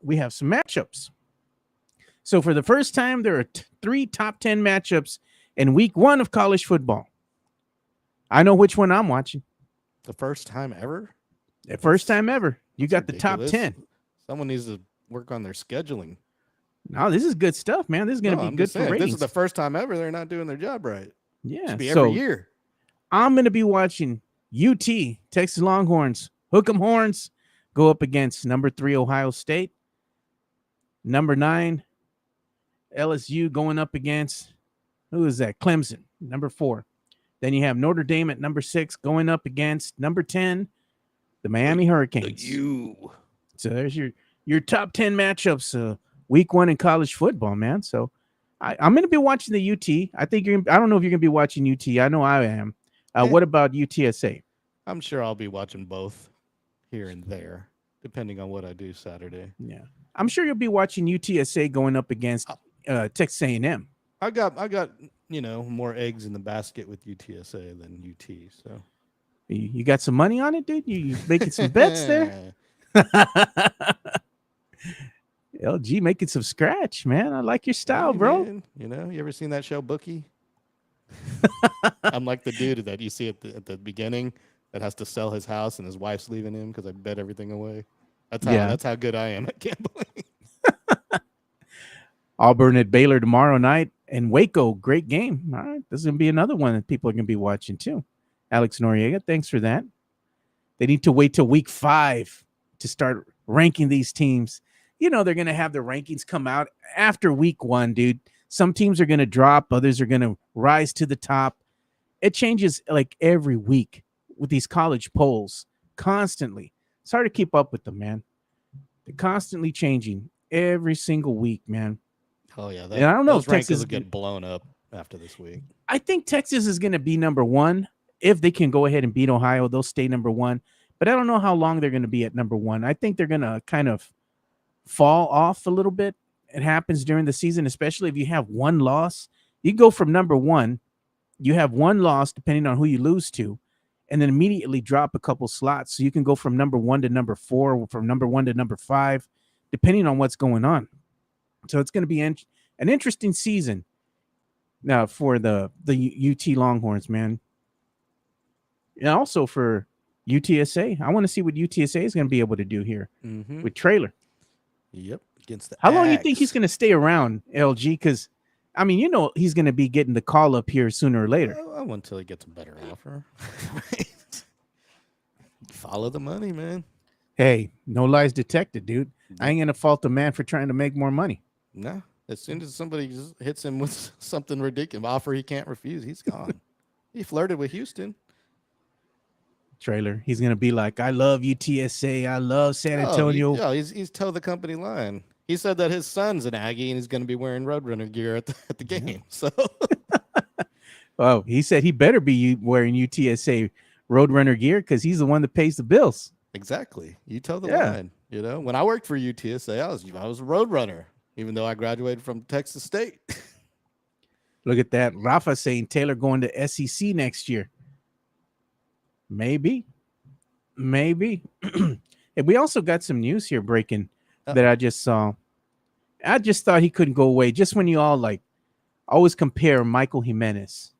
we have some matchups. So for the first time, there are 3 top 10 matchups in week 1 of college football. I know which one I'm watching. The first time ever? The first time ever. You That's got the top ridiculous. 10. Someone needs to work on their scheduling. No, this is good stuff, man. This is going to No, be I'm good just for saying, ratings. This is the first time ever they're not doing their job right. Yeah. Should be So every year. I'm going to be watching UT, Texas Longhorns, Hook 'em Horns, go up against number 3 Ohio State. Number 9 LSU going up against, who is that? Clemson, number 4. Then you have Notre Dame at number 6 going up against number 10, the Miami Hurricanes. So there's your top 10 matchups week 1 in college football, man. So I'm going to be watching the UT. I don't know if you're going to be watching UT. I know I am. What about UTSA? I'm sure I'll be watching both here and there, depending on what I do Saturday. Yeah. I'm sure you'll be watching UTSA going up against Texas A&M. I got more eggs in the basket with UTSA than UT. So You got some money on it, dude? You making some bets there? LG making some scratch, man. I like your style, Hey, bro. man, you ever seen that show Bookie? I'm like the dude that you see at the beginning that has to sell his house and his wife's leaving him because I bet everything away. That's how good I am at gambling. Auburn at Baylor tomorrow night, and Waco, great game. All right, this is gonna be another one that people are gonna be watching too. Alex Noriega, thanks for that. They need to wait till week 5 to start ranking these teams. They're gonna have the rankings come out after week 1, dude. Some teams are gonna drop, others are gonna rise to the top. It changes like every week with these college polls, constantly. It's hard to keep up with them, man. They're constantly changing every single week, man. Oh yeah, And I don't know those if Texas rankings will get blown up after this week. I think Texas is going to be number 1. If they can go ahead and beat Ohio, they'll stay number 1. But I don't know how long they're going to be at number 1. I think they're going to kind of fall off a little bit. It happens during the season, especially if you have one loss. You go from number 1, you have one loss depending on who you lose to, and then immediately drop a couple slots. So you can go from number 1 to number 4, or from number 1 to number 5, depending on what's going on. So it's going to be an interesting season now for the UT Longhorns, man. And also for UTSA. I want to see what UTSA is going to be able to do here with Traylor. Yep. Against the How long do you think Ags. he's going to stay around, LG? Because, he's going to be getting the call up here sooner or later. Well, until he gets a better offer. Follow the money, man. Hey, no lies detected, dude. I ain't gonna fault the man for trying to make more money. No. As soon as somebody just hits him with something ridiculous, offer he can't refuse, he's gone. He flirted with Houston. Trailer. He's gonna be like, I love UTSA. I love San Antonio. He's toe the company line. He said that his son's an Aggie and he's going to be wearing Roadrunner gear at the game. So, Oh, he said he better be wearing UTSA Roadrunner gear because he's the one that pays the bills. exactly, you toe the line. You know, when I worked for UTSA, I was a Roadrunner, even though I graduated from Texas State. Look at that. Rafa saying Taylor going to SEC next year. Maybe. And we also got some news here breaking that I just saw. I just thought he couldn't go away. Just when you all like always compare Michael Jimenez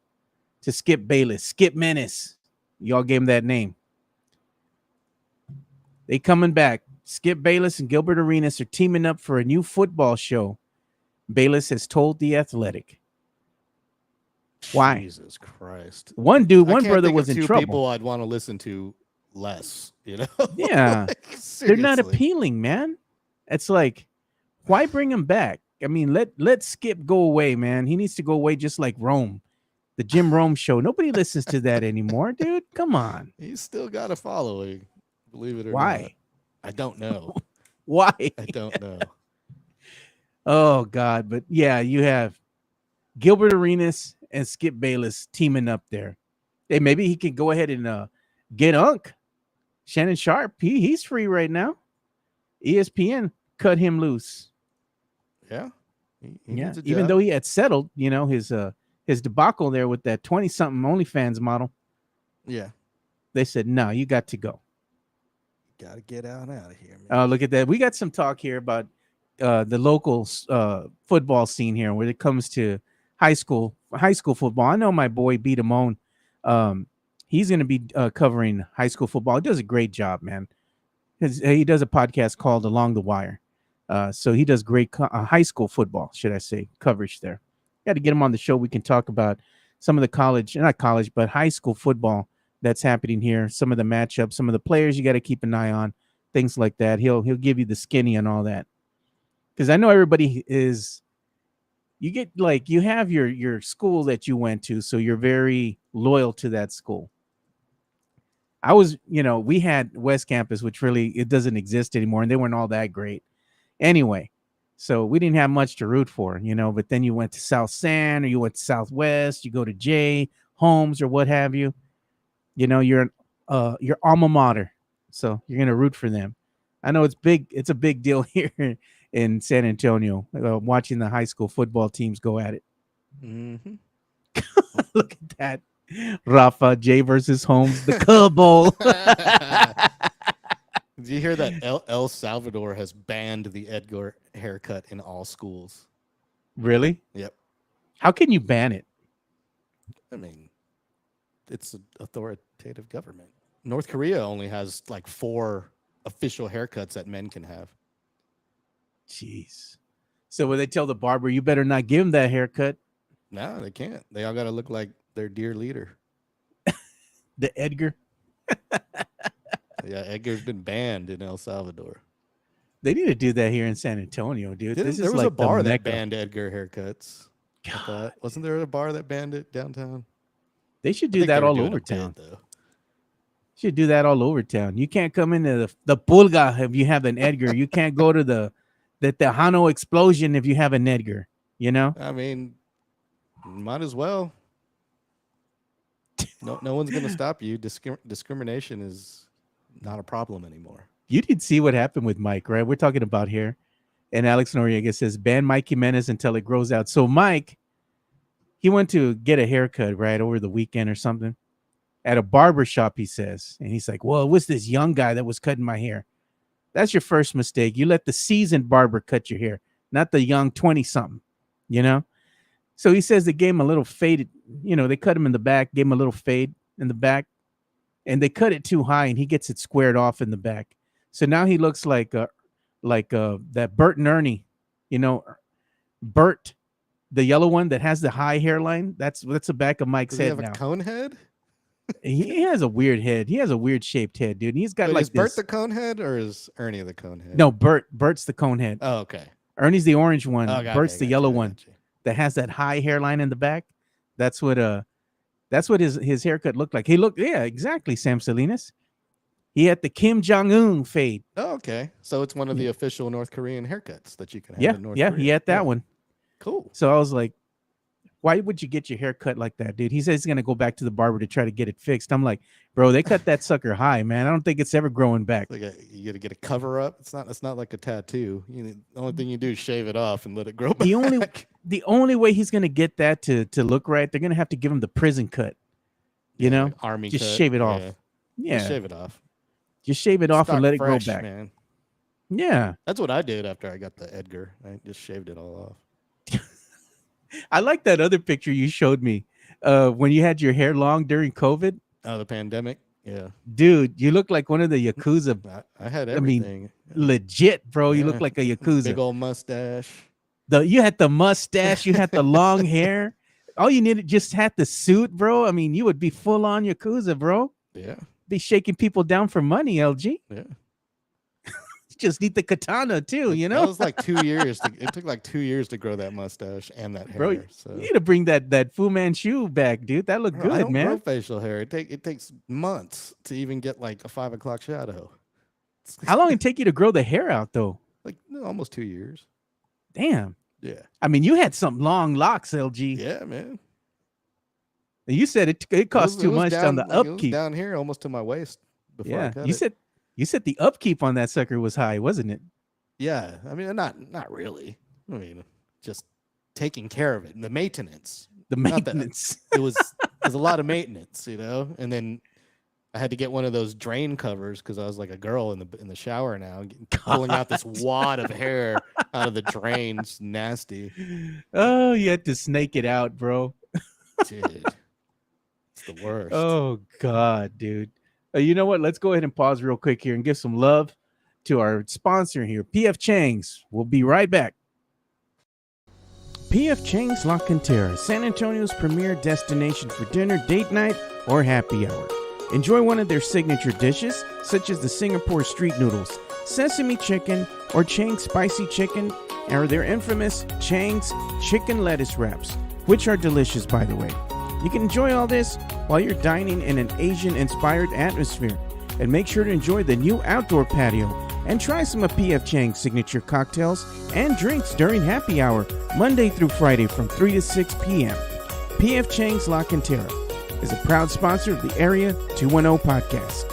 to Skip Bayless. Skip Menace. Y'all gave him that name. They coming back. Skip Bayless and Gilbert Arenas are teaming up for a new football show. Bayless has told The Athletic. Why? Jesus Christ. One brother was in trouble. People I'd want to listen to less, you know? Yeah. Like, they're not seriously. appealing, man. It's like, why bring him back? I mean, let Skip go away, man. He needs to go away just like Rome, the Jim Rome show. Nobody listens to that anymore, dude. Come on. He's still got a following, believe it or not. Why? I don't know. Why? I don't know. Oh, God. But yeah, you have Gilbert Arenas and Skip Bayless teaming up there. Hey, maybe he can go ahead and get Unc. Shannon Sharp. He's free right now. ESPN cut him loose. Yeah. He Yeah. needs a Even job. though he had settled, you know, his debacle there with that 20-something OnlyFans model. Yeah. They said, no, you got to go. Got to get out of here, man. Look at that. We got some talk here about the local football scene here when it comes to high school football. I know my boy B. Damone. He's going to be covering high school football. He does a great job, man. He does a podcast called Along the Wire. So he does great high school football, should I say, coverage there. Got to get him on the show. We can talk about some of the not college, but high school football that's happening here. Some of the matchups, some of the players you got to keep an eye on, things like that. He'll give you the skinny and all that. Because I know everybody is, you get like, you have your school that you went to, so you're very loyal to that school. I was, we had West Campus, which really, it doesn't exist anymore, and they weren't all that great. Anyway, so we didn't have much to root for, but then you went to South San or you went to Southwest, you go to J, Holmes or what have you. You're your alma mater. So you're going to root for them. I know it's big. It's a big deal here in San Antonio, watching the high school football teams go at it. Mm-hmm. Look at that. Rafa J versus Holmes, the Cub Bowl. Did you hear that El Salvador has banned the Edgar haircut in all schools? Really? Yep. How can you ban it? I mean, it's an authoritative government. North Korea only has like 4 official haircuts that men can have. Jeez. So when they tell the barber, you better not give him that haircut. No, they can't. They all got to look like their dear leader. The Edgar. Yeah, Edgar's been banned in El Salvador. They need to do that here in San Antonio, dude. This There is was like a bar the that Mecca. banned Edgar haircuts. I thought. Wasn't there a bar that banned it downtown? They should I do think that they were all doing over a bid, town. though. Should do that all over town. You can't come into the Pulga if you have an Edgar. You can't go to the Tejano explosion if you have an Edgar. I mean, might as well. No one's going to stop you. Discrimination is not a problem anymore. You did see what happened with Mike, right? We're talking about here. And Alex Noriega says, ban Mike Jimenez until it grows out. So Mike, he went to get a haircut, right, over the weekend or something at a barber shop, he says. And he's like, well, it was this young guy that was cutting my hair. That's your first mistake. You let the seasoned barber cut your hair, not the young 20-something, So he says they gave him a little faded, they cut him in the back, gave him a little fade in the back, and they cut it too high, and he gets it squared off in the back. So now he looks like that Bert and Ernie, Bert, the yellow one that has the high hairline. That's the back of Mike's Does he head have now. a cone head? He has a weird head. He has a weird shaped head, dude. And he's got Wait, like is Bert this. the cone head or is Ernie the cone head? No, Bert's the cone head. Oh, okay. Ernie's the orange one. Oh, Bert's the yellow one that has that high hairline in the back. That's what his haircut looked like. He looked, yeah, exactly, Sam Salinas. He had the Kim Jong-un fade. Oh, okay. So it's one of the official North Korean haircuts that you can have Yeah, in North yeah, Korea. he had that one. Cool. So I was like, why would you get your hair cut like that, dude? He says he's going to go back to the barber to try to get it fixed. I'm like, bro, they cut that sucker high, man. I don't think it's ever growing back. You got to get a cover up. It's not like a tattoo. The only thing you do is shave it off and let it grow back. The only way he's going to get that to look right, they're going to have to give him the prison cut. You know? Army just cut. shave it off. Yeah. Just shave it off. Just shave it off and let it grow back. Man. Yeah. That's what I did after I got the Edgar. I just shaved it all off. I like that other picture you showed me when you had your hair long during COVID. Oh, the pandemic? Yeah. Dude, you look like one of the Yakuza. I had everything. Legit, bro. You look like a Yakuza. Big old mustache. You had the mustache. You had the long hair. All you needed just had the suit, bro. I mean, you would be full on Yakuza, bro. Yeah. Be shaking people down for money, LG. Yeah. Just need the katana too, you know. That was like 2 years. It took like 2 years to grow that mustache and that hair. Bro, you need to bring that Fu Manchu back, dude. That looked good, I don't man. grow facial hair. It takes months to even get like a 5 o'clock shadow. How long did it take you to grow the hair out, though? Like almost 2 years. Damn. Yeah. I mean, you had some long locks, LG. Yeah, man. You said it cost too much on the upkeep. Down here, almost to my waist. Before I cut you said the upkeep on that sucker was high, wasn't it? Yeah, I mean, not really. I mean, just taking care of it and the maintenance. The maintenance. It was a lot of maintenance, you know. And then I had to get one of those drain covers because I was like a girl in the shower now, pulling out this wad of hair out of the drain. It's nasty. Oh, you had to snake it out, bro. Dude, it's the worst. Oh God, dude. You know what? Let's go ahead and pause real quick here and give some love to our sponsor here, PF Chang's. We'll be right back. PF Chang's La Cantera, San Antonio's premier destination for dinner, date night, or happy hour. Enjoy one of their signature dishes, such as the Singapore street noodles, sesame chicken, or Chang's spicy chicken, or their infamous Chang's chicken lettuce wraps, which are delicious, by the way. You can enjoy all this while you're dining in an Asian-inspired atmosphere. And make sure to enjoy the new outdoor patio and try some of PF Chang's signature cocktails and drinks during happy hour, Monday through Friday from 3 to 6 p.m. PF Chang's La Cantera is a proud sponsor of the Area 210 podcast.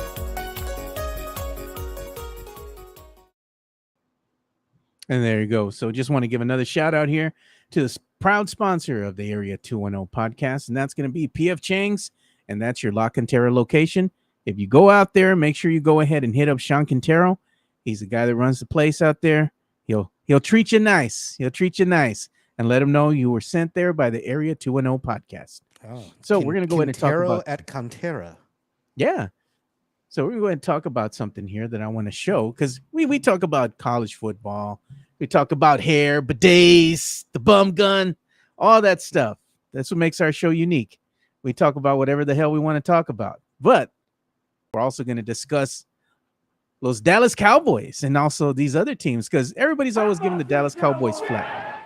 And there you go. So just want to give another shout out here to the proud sponsor of the Area 210 podcast, and that's going to be PF Chang's, and that's your La Cantera location. If you go out there, make sure you go ahead and hit up Sean Quintero. He's the guy that runs the place out there. He'll treat you nice. He'll treat you nice, and let him know you were sent there by the Area 210 podcast. Oh, so we're going to go ahead and talk about at Cantera. Yeah. So we're going to go ahead and talk about something here that I want to show, because we talk about college football. We talk about hair, bidets, the bum gun, all that stuff. That's what makes our show unique. We talk about whatever the hell we want to talk about. But we're also going to discuss those Dallas Cowboys and also these other teams, because everybody's always giving the Dallas Cowboys flack,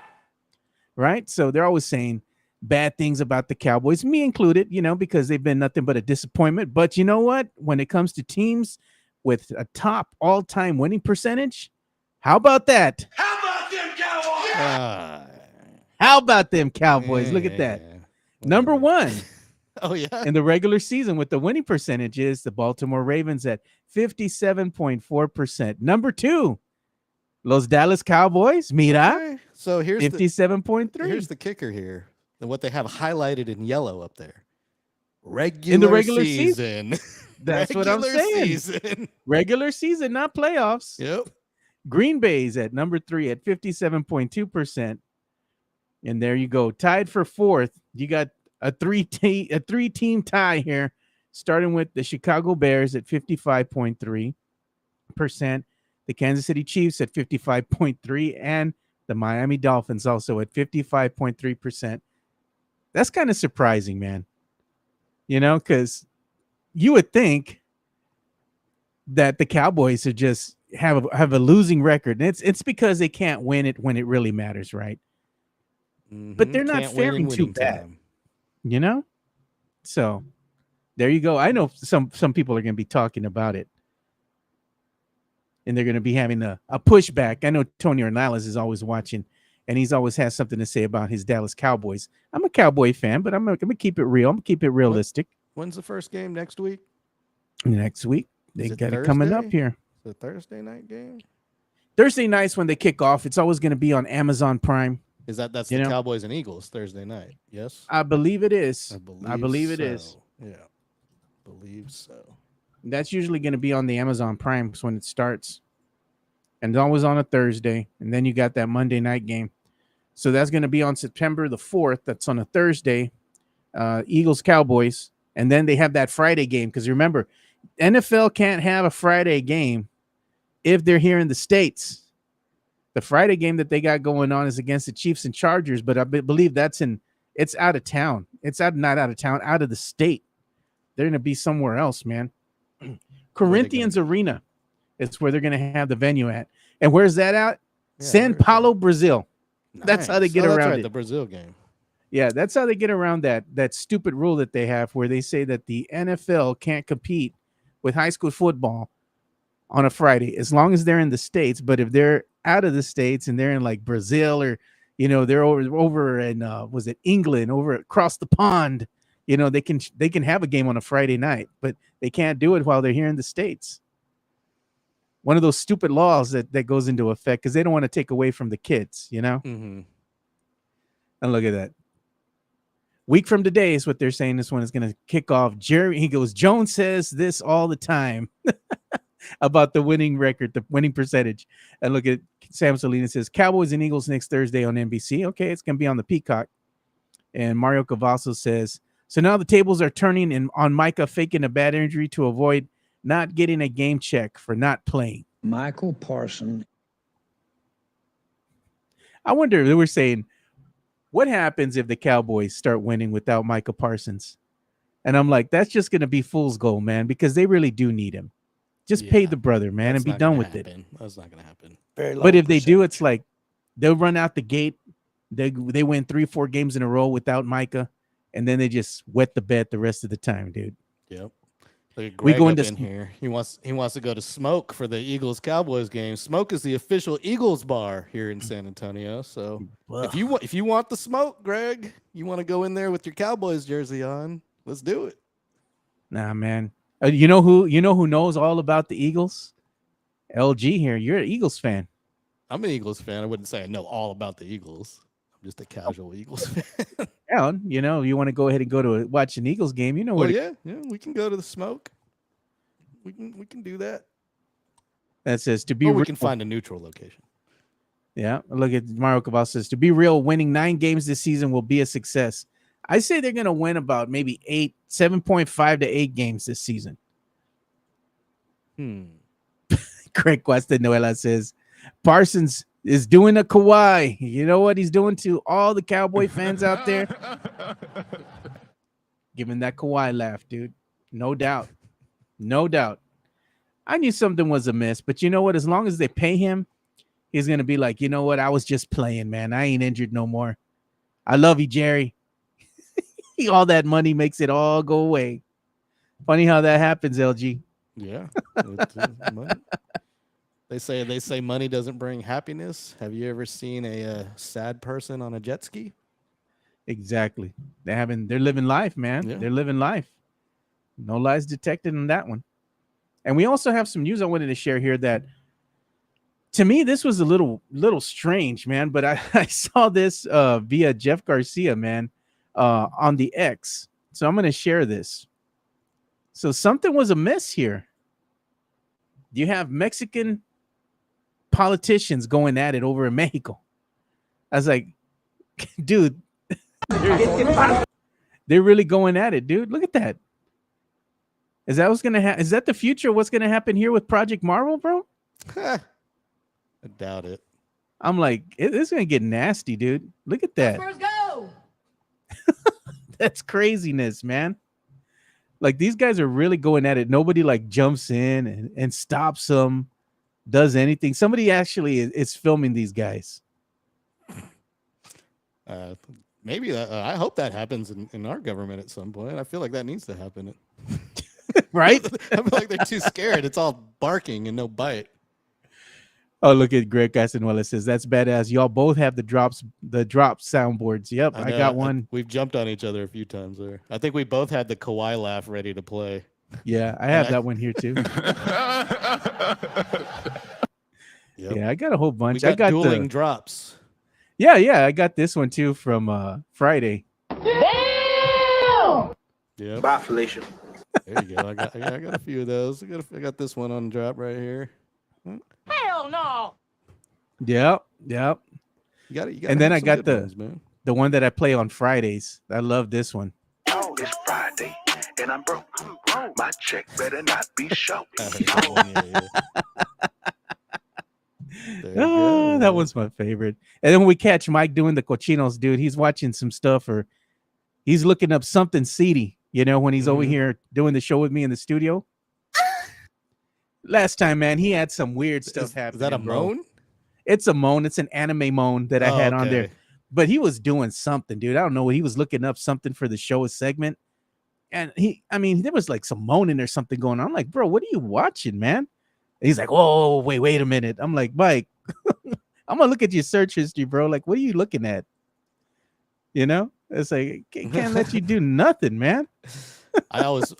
right? So they're always saying bad things about the Cowboys, me included, because they've been nothing but a disappointment. But you know what? When it comes to teams with a top all-time winning percentage, how about that? How about them Cowboys? How about them Cowboys? Look at that. Number one. Oh, yeah. In the regular season with the winning percentage is the Baltimore Ravens at 57.4%. Number two, Los Dallas Cowboys. Mira. Okay. So here's 57.3. Here's the kicker here. And what they have highlighted in yellow up there. In the regular season. That's what I'm Regular saying. Season. Regular season, not playoffs. Yep. Green Bay's at number 3 at 57.2%. And there you go. Tied for fourth. You got a three-team tie here, starting with the Chicago Bears at 55.3%, the Kansas City Chiefs at 55.3%, and The Miami Dolphins also at 55.3%. That's kind of surprising, man. Because you would think that the Cowboys would just have a losing record. And it's because they can't win it when it really matters, right? But they're not faring too bad. So there you go. I know some people are going to be talking about it. And they're going to be having a pushback. I know Tony Ornelas is always watching, and he's always has something to say about his Dallas Cowboys. I'm a Cowboy fan, but I'm going to keep it real. I'm going to keep it realistic. When's the first game next week? Next week. They got it coming up here. The Thursday night game? Thursday nights when they kick off, it's always going to be on Amazon Prime. That's the Cowboys and Eagles Thursday night? Yes? I believe it is. I believe it is. Yeah. Believe so. That's usually going to be on the Amazon Prime when it starts. And it's always on a Thursday. And then you got that Monday night game. So that's going to be on September the 4th. That's on a Thursday. Eagles Cowboys. And then they have that Friday game. Because remember, NFL can't have a Friday game if they're here in the States. The Friday game that they got going on is against the Chiefs and Chargers. But I believe it's out of town. It's not out of town, out of the state. They're going to be somewhere else, man. Corinthians Arena is where they're going to have the venue at. And where's that at? Yeah, Sao Paulo, Brazil. Nice. That's how they get around it. The Brazil game. Yeah, that's how they get around that stupid rule that they have where they say that the NFL can't compete with high school football on a Friday as long as they're in the States. But if they're out of the States and they're in like Brazil or, they're over in, was it England, over across the pond, they can have a game on a Friday night, but they can't do it while they're here in the States. One of those stupid laws that goes into effect because they don't want to take away from the kids, Mm-hmm. And look at that. Week from today is what they're saying. This one is going to kick off. Jerry, he goes, Jones says this all the time about the winning record, the winning percentage. And look at Sam Salinas says Cowboys and Eagles next Thursday on NBC. Okay, it's going to be on the Peacock. And Mario Cavasso says, so now the tables are turning on Micah faking a bad injury to avoid not getting a game check for not playing. Michael Parsons. I wonder, they were saying, what happens if the Cowboys start winning without Micah Parsons? And I'm like, that's just going to be fool's gold, man, because they really do need him. Just pay the brother, man, and be done with it. That's not going to happen. But if they do, it's like they'll run out the gate. They win 3-4 games in a row without Micah, and then they just wet the bed the rest of the time, dude. Yep. We go in here. He wants to go to Smoke for the Eagles Cowboys game. Smoke is the official Eagles bar here in San Antonio. So if you want the smoke, Greg, you want to go in there with your Cowboys jersey on, let's do it. Nah, man. You know who knows all about the Eagles? LG here. You're an Eagles fan. I'm an Eagles fan. I wouldn't say I know all about the Eagles. I'm just a casual Eagles fan. Yeah, you want to go ahead and go to watch an Eagles game. Yeah, we can go to the Smoke. We can do that. That says to be. Or we can find a neutral location. Yeah, look at Mario Cavall says to be real. Winning 9 games this season will be a success. I say they're going to win about maybe 7.5 to 8 games this season. Craig Guastanoela says Parsons is doing a Kawhi. You know what he's doing to all the Cowboy fans out there? Giving that Kawhi laugh, dude. No doubt. No doubt. I knew something was amiss, but you know what? As long as they pay him, he's going to be like, you know what? I was just playing, man. I ain't injured no more. I love you, Jerry. All that money makes it all go away. Funny how that happens, LG. Yeah. Money. They say money doesn't bring happiness. Have you ever seen a sad person on a jet ski? Exactly. They're living life, man. Yeah. They're living life. No lies detected in that one. And we also have some news I wanted to share here that, to me, this was a little strange, man. But I saw this via Jeff Garcia, man, on the X. So I'm going to share this. So something was amiss here. You have Mexican politicians going at it over in Mexico. I was like, dude, they're really going at it, dude. Look at that. Is that what's gonna happen? Is that the future? What's gonna happen here with Project Marvel, bro? I doubt it. I'm like, it's gonna get nasty, dude. Look at that. First go. That's craziness, man. Like these guys are really going at it. Nobody like jumps in and stops them, does anything. Somebody actually is filming these guys. Maybe that, I hope that happens in our government at some point. I feel like that needs to happen. Right? I feel like they're too scared. It's all barking and no bite. Oh, look at Greg Castanuela says that's badass. Y'all both have the drop soundboards. Yep, I got one. We've jumped on each other a few times there. I think we both had the Kawhi laugh ready to play. Yeah, I have that one here too. Yep. Yeah, I got a whole bunch. We I got dueling drops. Yeah, I got this one too from Friday. Damn! Yeah. Bye, Felicia. There you go. I got a few of those. I got this one on drop right here. Hell no! Yep. You got And then I got the one that I play on Fridays. I love this one. Oh, it's Friday, and I'm broke. My check better not be short. That one's my favorite. And then when we catch Mike doing the cochinos, dude, he's watching some stuff or he's looking up something seedy, when he's over here doing the show with me in the studio. Last time, man, he had some weird stuff happening. Is that a moan? It's a moan. It's an anime moan that I had on there. But he was doing something, dude. I don't know. He was looking up something for the show, a segment. And there was like some moaning or something going on. I'm like, bro, what are you watching, man? And he's like, whoa, wait a minute. I'm like, Mike, I'm going to look at your search history, bro. Like, what are you looking at? It's like, can't let you do nothing, man.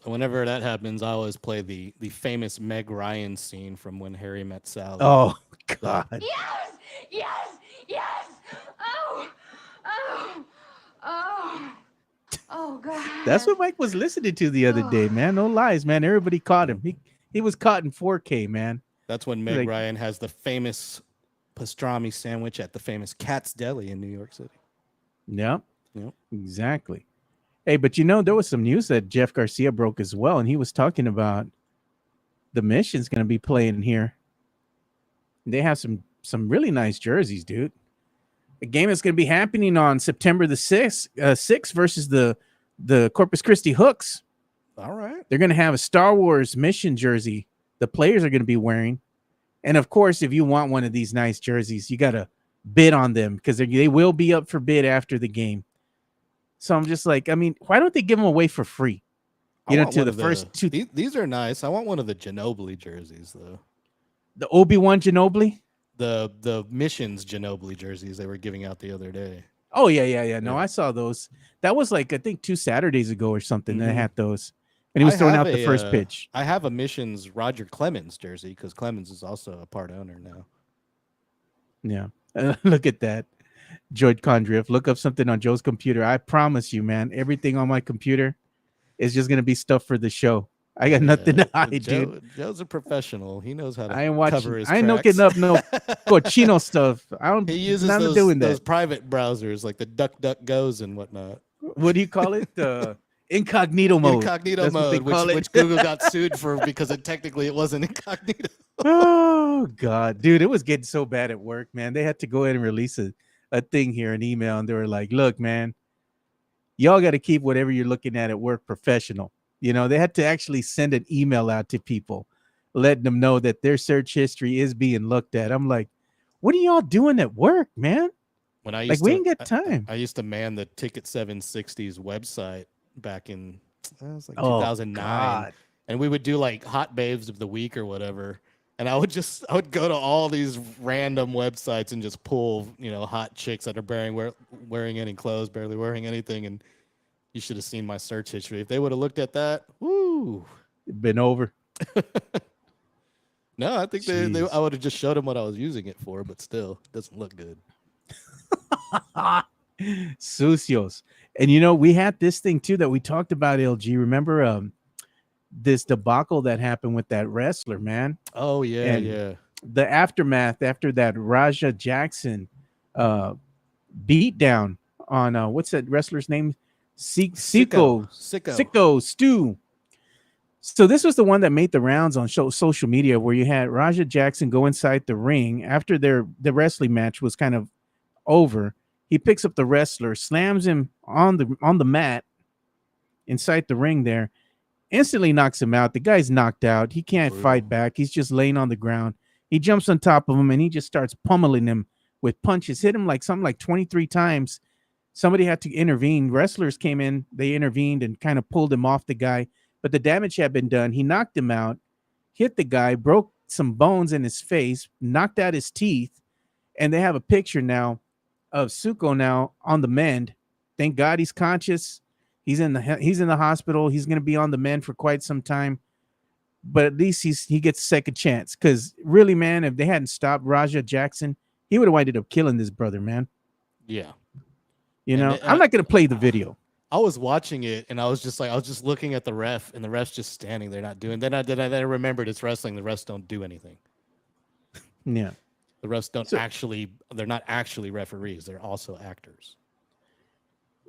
Whenever that happens, I always play the famous Meg Ryan scene from When Harry Met Sally. Oh, God. Yes! Oh, God. That's what Mike was listening to the other day, man. No lies, man. Everybody caught him. He was caught in 4K, man. That's when Meg Ryan has the famous pastrami sandwich at the famous Cat's Deli in New York City. Yep. Exactly. Hey, but there was some news that Jeff Garcia broke as well, and he was talking about the Mission's going to be playing here. They have some really nice jerseys, dude. A game that's going to be happening on September the 6th versus the Corpus Christi Hooks. All right. They're going to have a Star Wars Mission jersey the players are going to be wearing. And, of course, if you want one of these nice jerseys, you got to bid on them because they will be up for bid after the game. So I'm just like, why don't they give them away for free? To the first two. These are nice. I want one of the Ginobili jerseys, though. The Obi-Wan Ginobili? The Missions Ginobili jerseys they were giving out the other day. Oh, yeah. No, I saw those. That was like, I think 2 Saturdays ago or something. They had those. And he was throwing out the first pitch. I have a Missions Roger Clemens jersey because Clemens is also a part owner now. Yeah. Look at that. George Condriff, look up something on Joe's computer. I promise you, man, everything on my computer is just going to be stuff for the show. I got nothing to hide, dude. Joe's a professional. He knows how to I cover his tracks. ain't looking up no cochino stuff. He uses those private browsers like the DuckDuckGoes and whatnot. What do you call it? Incognito mode. Incognito mode, which Google got sued for because it wasn't incognito. Oh, God. Dude, it was getting so bad at work, man. They had to go ahead and release a thing here, an email, and they were like, look, man, y'all got to keep whatever you're looking at work professional. They had to actually send an email out to people, letting them know that their search history is being looked at. I'm like, what are y'all doing at work, man? We ain't got time. I used to man the Ticket 760's website back in 2009, and we would do like hot babes of the week or whatever. And I would go to all these random websites and just pull, hot chicks that are wearing any clothes, barely wearing anything. And you should have seen my search history. If they would have looked at that, woo, it'd been over. No, I think I would have just showed them what I was using it for, but still, it doesn't look good. Sucios. And we had this thing too that we talked about, LG. Remember this debacle that happened with that wrestler, man? Oh, yeah, yeah. The aftermath after that Raja Jackson beat down on what's that wrestler's name? Sicko Stu. So this was the one that made the rounds on social media, where you had Raja Jackson go inside the ring after the wrestling match was kind of over. He picks up the wrestler, slams him on the mat inside the ring there, instantly knocks him out. The guy's knocked out. He can't fight back. He's just laying on the ground. He jumps on top of him and he just starts pummeling him with punches. Hit him like something like 23 times. Somebody had to intervene. Wrestlers came in. They intervened and kind of pulled him off the guy. But the damage had been done. He knocked him out, hit the guy, broke some bones in his face, knocked out his teeth. And they have a picture now of Suko now on the mend. Thank God he's conscious. He's in the hospital. He's going to be on the mend for quite some time. But at least he gets a second chance. Because really, man, if they hadn't stopped Raja Jackson, he would have winded up killing this brother, man. Yeah. You know, I'm not going to play the video. I was watching it and I was just looking at the ref, and the ref's just standing there not doing. Then I remembered it's wrestling. The refs don't do anything. Yeah. The refs they're not actually referees. They're also actors.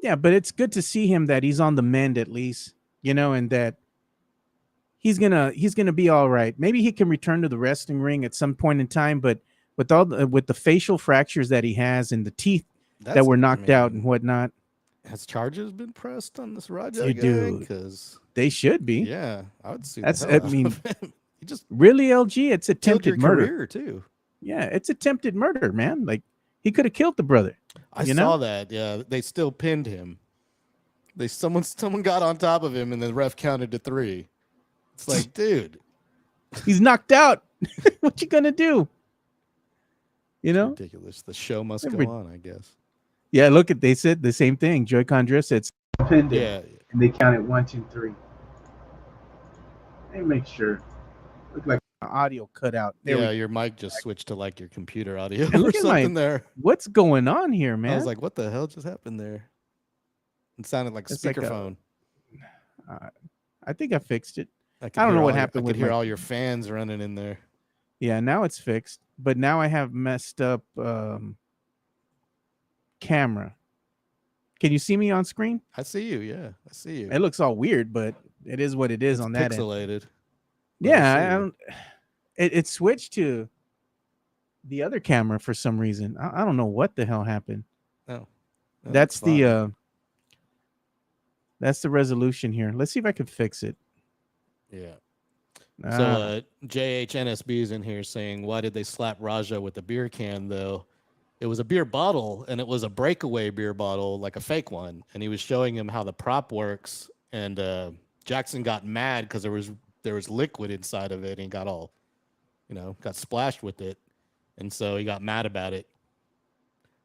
Yeah, but it's good to see him that he's on the mend at least, you know, and that he's gonna be all right. Maybe he can return to the wrestling ring at some point in time, but with the facial fractures that he has and the teeth that were knocked out and whatnot. Has charges been pressed on this Raja guy? Dude, Because they should be. Yeah, I would see. I mean, he just really, LG. It's attempted murder career too. Yeah, it's attempted murder, man. Like he could have killed the brother. I saw that. Yeah, they still pinned him. Someone got on top of him, and the ref counted to 3. It's like, dude, he's knocked out. What you gonna do? You know, ridiculous. The show must go on, I guess. Yeah, look at they said the same thing. Joy Condra said pinned him. Yeah, and they counted 1, 2, 3. Let me make sure. Look like audio cut out. There your mic just switched to like your computer audio or something there. What's going on here, man? I was like, what the hell just happened there? It sounded like a speakerphone. I think I fixed it. I don't know what happened. I could hear all your fans running in there. Yeah, now it's fixed. But now I have messed up camera. Can you see me on screen? I see you. Yeah, I see you. It looks all weird, but it is what it is on that end. Pixelated. Yeah, it switched to the other camera for some reason. I don't know what the hell happened. No, that's the resolution here. Let's see if I can fix it. Yeah. So JHNSB is in here saying, why did they slap Raja with the beer can though? It was a beer bottle, and it was a breakaway beer bottle, like a fake one. And he was showing him how the prop works. And Jackson got mad because there was liquid inside of it, and got all, got splashed with it. And so he got mad about it.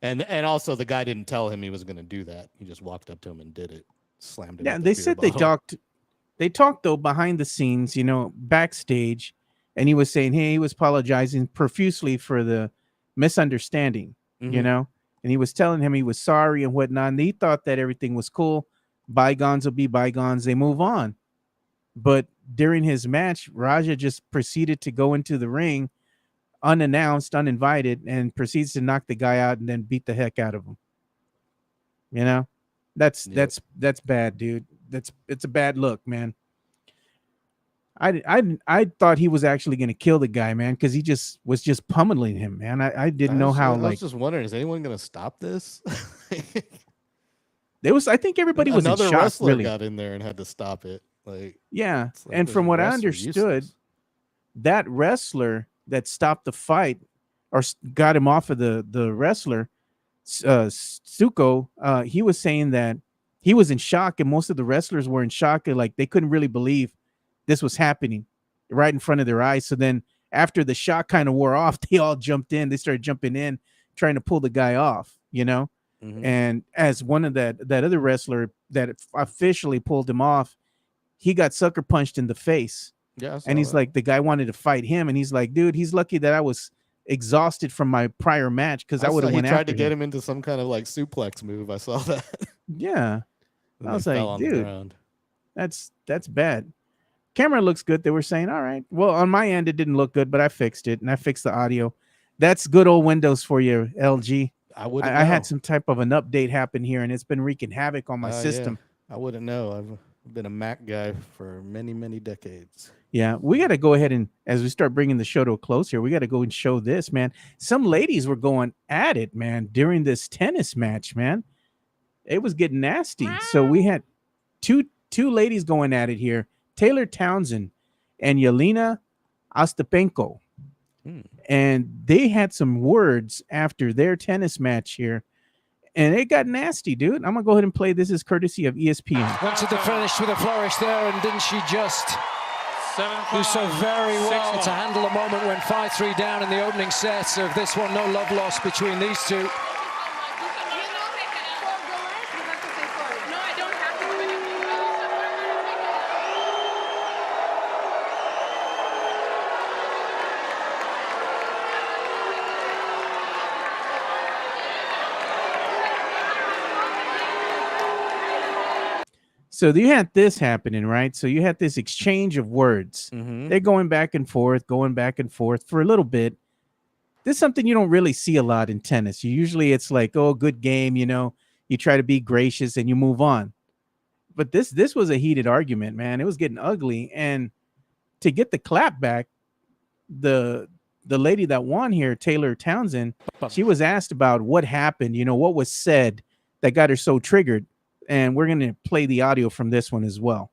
And also the guy didn't tell him he was going to do that. He just walked up to him and did it, slammed it. Yeah, they said they talked. They talked though behind the scenes, backstage, and he was saying, hey, he was apologizing profusely for the misunderstanding. And he was telling him he was sorry and whatnot. And he thought that everything was cool. Bygones will be bygones. They move on. But during his match, Raja just proceeded to go into the ring unannounced, uninvited, and proceeds to knock the guy out and then beat the heck out of him. That's bad, dude. It's a bad look, man. I thought he was actually going to kill the guy, man, because he was just pummeling him, man. I didn't know how. I was just wondering, is anyone going to stop this? I think everybody was in shock. Another wrestler got in there and had to stop it. Yeah, and from what I understood, that wrestler that stopped the fight or got him off of the wrestler, Suko, he was saying that he was in shock, and most of the wrestlers were in shock, and like they couldn't really believe this was happening right in front of their eyes. So then after the shock kind of wore off, they all jumped in. They started jumping in, trying to pull the guy off, And as one of that other wrestler that officially pulled him off, he got sucker punched in the face. Yeah, and he's like, the guy wanted to fight him, and he's like, dude, he's lucky that I was exhausted from my prior match, because I would have went after him. He tried to get him into some kind of like suplex move. I saw that. Yeah. I was like, dude, that's bad. Camera looks good. They were saying, all right. Well, on my end, it didn't look good, but I fixed it, and I fixed the audio. That's good old Windows for you, LG. I had some type of an update happen here, and it's been wreaking havoc on my system. Yeah. I wouldn't know. Been a Mac guy for many, many decades. Yeah, we got to go ahead and as we start bringing the show to a close here, we got to go and show this, man. Some ladies were going at it, man, during this tennis match, man. It was getting nasty. So we had two ladies going at it here, Taylor Townsend and Yelena Ostapenko. And they had some words after their tennis match here. And it got nasty, dude. I'm going to go ahead and play. This is courtesy of ESPN. Wanted to finish with a flourish there, and didn't she just do so very well to handle a moment when 5-3 down in the opening set. So this one, no love lost between these two. So you had this happening, right? So you had this exchange of words. They're going back and forth for a little bit. This is something you don't really see a lot in tennis. Usually it's like, oh, good game, you try to be gracious and you move on. But this was a heated argument, man. It was getting ugly. And to get the clap back, the lady that won here, Taylor Townsend, she was asked about what happened, what was said that got her so triggered. And we're going to play the audio from this one as well.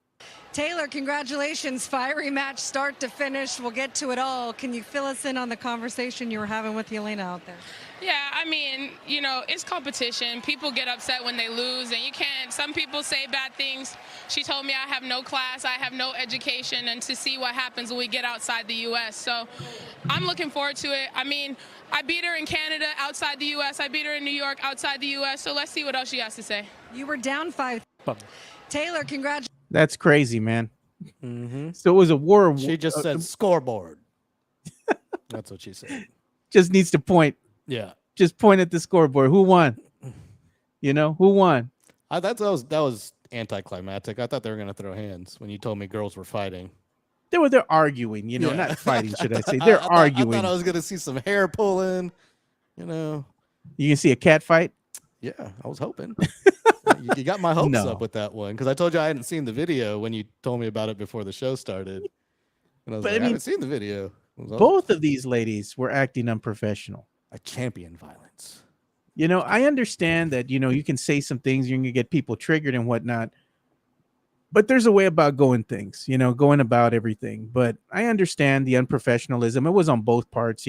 Taylor, congratulations. Fiery match start to finish. We'll get to it all. Can you fill us in on the conversation you were having with Yelena out there? Yeah, I mean, it's competition. People get upset when they lose, and you can't. Some people say bad things. She told me I have no class, I have no education, and to see what happens when we get outside the U.S. So I'm looking forward to it. I mean, I beat her in Canada outside the U.S. I beat her in New York outside the U.S. So let's see what else she has to say. You were down 5. Taylor, congratulations. That's crazy, man. So it was a war. She just said scoreboard. That's what she said. Just needs to point. Yeah. Just point at the scoreboard. Who won? Who won? I thought that was anticlimactic. I thought they were going to throw hands when you told me girls were fighting. They're arguing, not fighting, should I say. They're arguing. I thought I was going to see some hair pulling, You can see a cat fight? Yeah, I was hoping. You got my hopes up with that one because I told you I hadn't seen the video when you told me about it before the show started. And I was I haven't seen the video. Both of these ladies were acting unprofessional. I champion violence. I understand that, you can say some things, you're going to get people triggered and whatnot. But there's a way about going things, going about everything. But I understand the unprofessionalism. It was on both parts,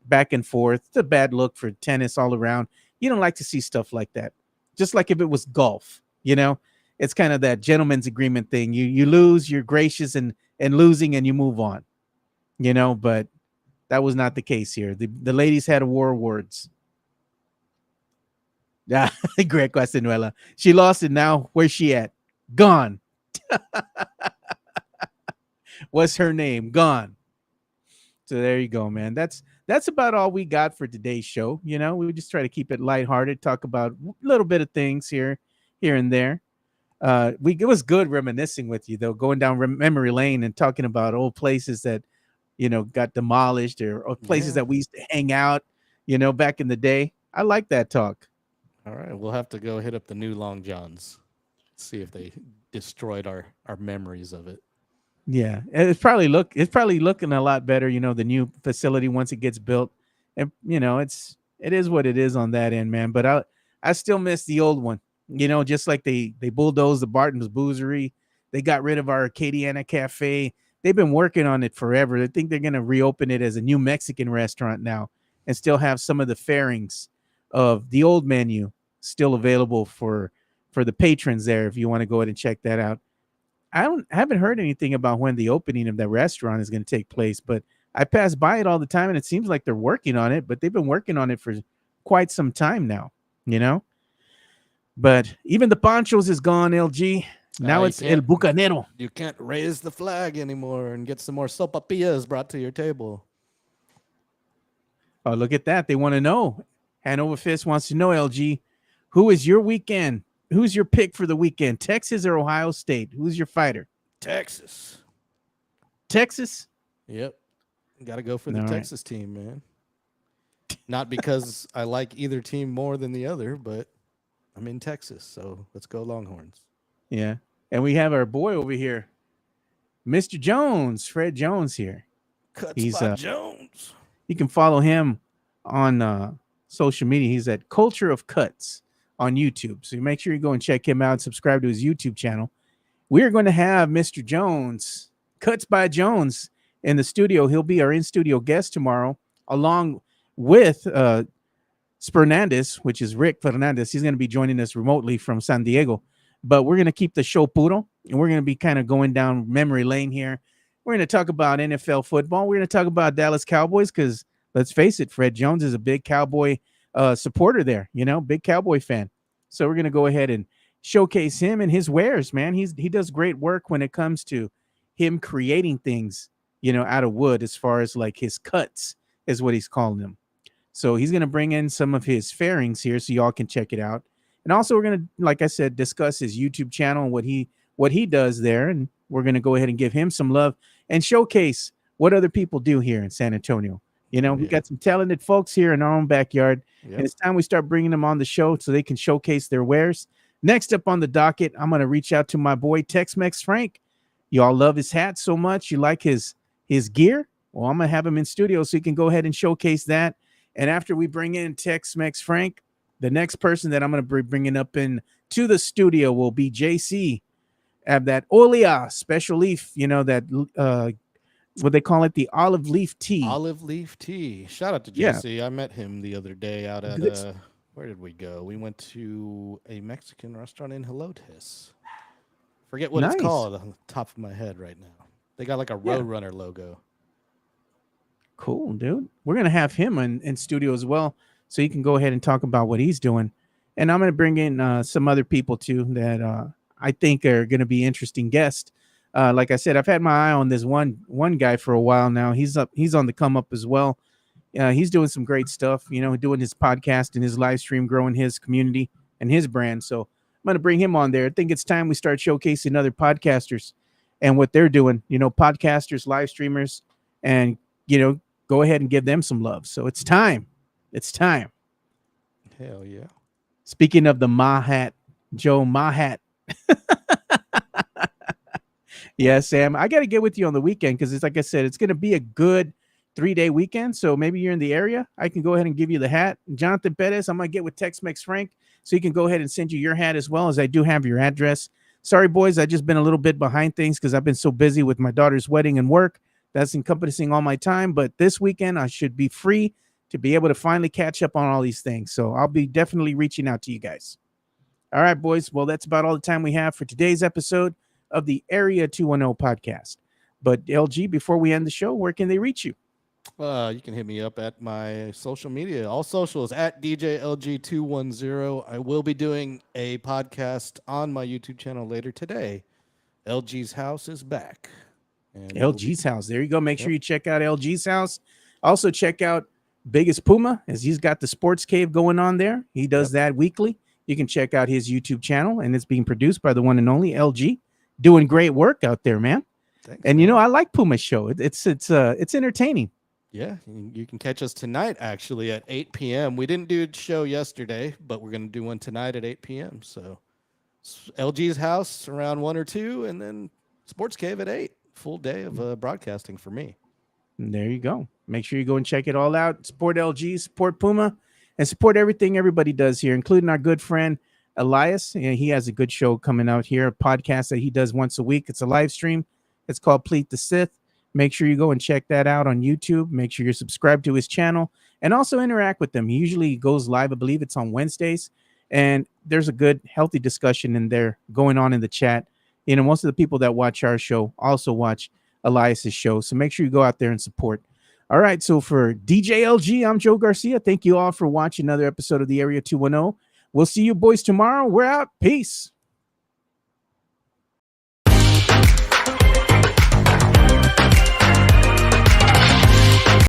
back and forth. It's a bad look for tennis all around. You don't like to see stuff like that. Just like if it was golf, it's kind of that gentleman's agreement thing. You lose, you're gracious and losing and you move on, but that was not the case here. The ladies had a war of words. Yeah, great question, Nuela. She lost it now. Where's she at? Gone. What's her name? Gone. So there you go, man. That's about all we got for today's show. We just try to keep it lighthearted, talk about a little bit of things here and there. It was good reminiscing with you, though, going down memory lane and talking about old places that, got demolished or places that we used to hang out, back in the day. I like that talk. All right. We'll have to go hit up the new Long Johns, see if they destroyed our memories of it. Yeah, it's probably looking a lot better, the new facility once it gets built. And it is what it is on that end, man. But I still miss the old one. Just like they bulldozed the Barton's Boozery. They got rid of our Acadiana Cafe. They've been working on it forever. I think they're going to reopen it as a new Mexican restaurant now and still have some of the fairings of the old menu still available for the patrons there if you want to go ahead and check that out. I haven't heard anything about when the opening of that restaurant is going to take place, but I pass by it all the time and it seems like they're working on it, but they've been working on it for quite some time now, But even the Panchos is gone, LG. Now it's El Bucanero. You can't raise the flag anymore and get some more sopapillas brought to your table. Oh, look at that. They want to know. Hanover Fist wants to know, LG, who is your weekend? Who's your pick for the weekend? Texas or Ohio State? Who's your fighter? Texas. Texas? Yep. Got to go for the Texas team, man. Not because I like either team more than the other, but I'm in Texas, so let's go Longhorns. Yeah. And we have our boy over here, Mr. Jones, Fred Jones here. Cuts He's by Jones. You can follow him on social media. He's at Culture of Cuts on YouTube. So make sure you go and check him out, subscribe to his YouTube channel. We're going to have Mr. Jones, Cuts by Jones, in the studio. He'll be our in-studio guest tomorrow, along with Fernandez, which is Rick Fernandez. He's going to be joining us remotely from San Diego. But we're going to keep the show puro, and we're going to be kind of going down memory lane here. We're going to talk about NFL football. We're going to talk about Dallas Cowboys because, let's face it, Fred Jones is a big Cowboy supporter there, big Cowboy fan. So we're going to go ahead and showcase him and his wares, man. He does great work when it comes to him creating things, out of wood, as far as like his cuts is what he's calling them. So he's going to bring in some of his fairings here so y'all can check it out. And also we're going to, like I said, discuss his YouTube channel and what he does there. And we're going to go ahead and give him some love and showcase what other people do here in San Antonio. We got some talented folks here in our own backyard. Yep. And it's time we start bringing them on the show so they can showcase their wares. Next up on the docket, I'm going to reach out to my boy Tex-Mex Frank. Y'all love his hat so much. You like his gear? Well, I'm going to have him in studio so he can go ahead and showcase that. And after we bring in Tex-Mex Frank, the next person that I'm going to be bringing up in to the studio will be JC. Have that Olia special leaf, that what they call it, the olive leaf tea. Olive leaf tea. Shout out to JC. Yeah. I met him the other day out at where did we go? We went to a Mexican restaurant in Helotes. Forget what it's called on the top of my head right now. They got like a Roadrunner logo. Cool, dude. We're going to have him in studio as well, so he can go ahead and talk about what he's doing. And I'm going to bring in some other people, too, that I think are going to be interesting guests. Like I said, I've had my eye on this one guy for a while now. He's on the come up as well. He's doing some great stuff, doing his podcast and his live stream, growing his community and his brand. So I'm going to bring him on there. I think it's time we start showcasing other podcasters and what they're doing, podcasters, live streamers, and, go ahead and give them some love. So it's time. It's time. Hell yeah. Speaking of the Mahat, Joe Mahat. Yeah, Sam, I got to get with you on the weekend because it's like I said, it's going to be a good 3-day weekend. So maybe you're in the area. I can go ahead and give you the hat. Jonathan Perez, I'm going to get with Tex-Mex Frank so he can go ahead and send you your hat as well, as I do have your address. Sorry, boys, I've just been a little bit behind things because I've been so busy with my daughter's wedding and work. That's encompassing all my time. But this weekend, I should be free to be able to finally catch up on all these things. So I'll be definitely reaching out to you guys. All right, boys. Well, that's about all the time we have for today's episode of the Area 210 podcast. But LG, before we end the show, where can they reach you? You can hit me up at my social media. All socials at DJLG210. I will be doing a podcast on my YouTube channel later today. LG's house is back. And LG's house. There you go. Make sure you check out LG's house. Also check out Biggest Puma, as he's got the sports cave going on there. He does that weekly. You can check out his YouTube channel, and it's being produced by the one and only LG. Doing great work out there, man. Thanks, and man. I like Puma's show. It's entertaining. Yeah, you can catch us tonight actually at 8 p.m. We didn't do a show yesterday, but we're going to do one tonight at 8 p.m. So LG's house around 1 or 2, and then Sports Cave at 8. Full day of broadcasting for me. And there you go. Make sure you go and check it all out. Support LG, support Puma, and support everything everybody does here, including our good friend Elias. He has a good show coming out here, a podcast that he does once a week. It's a live stream. It's called Plead the Sith. Make sure you go and check that out on YouTube. Make sure you're subscribed to his channel and also interact with them. He usually goes live. I believe it's on Wednesdays. And there's a good, healthy discussion in there going on in the chat. Most of the people that watch our show also watch Elias's show. So make sure you go out there and support. All right. So for DJ LG, I'm Joe Garcia. Thank you all for watching another episode of the Area 210. We'll see you boys tomorrow. We're out. Peace.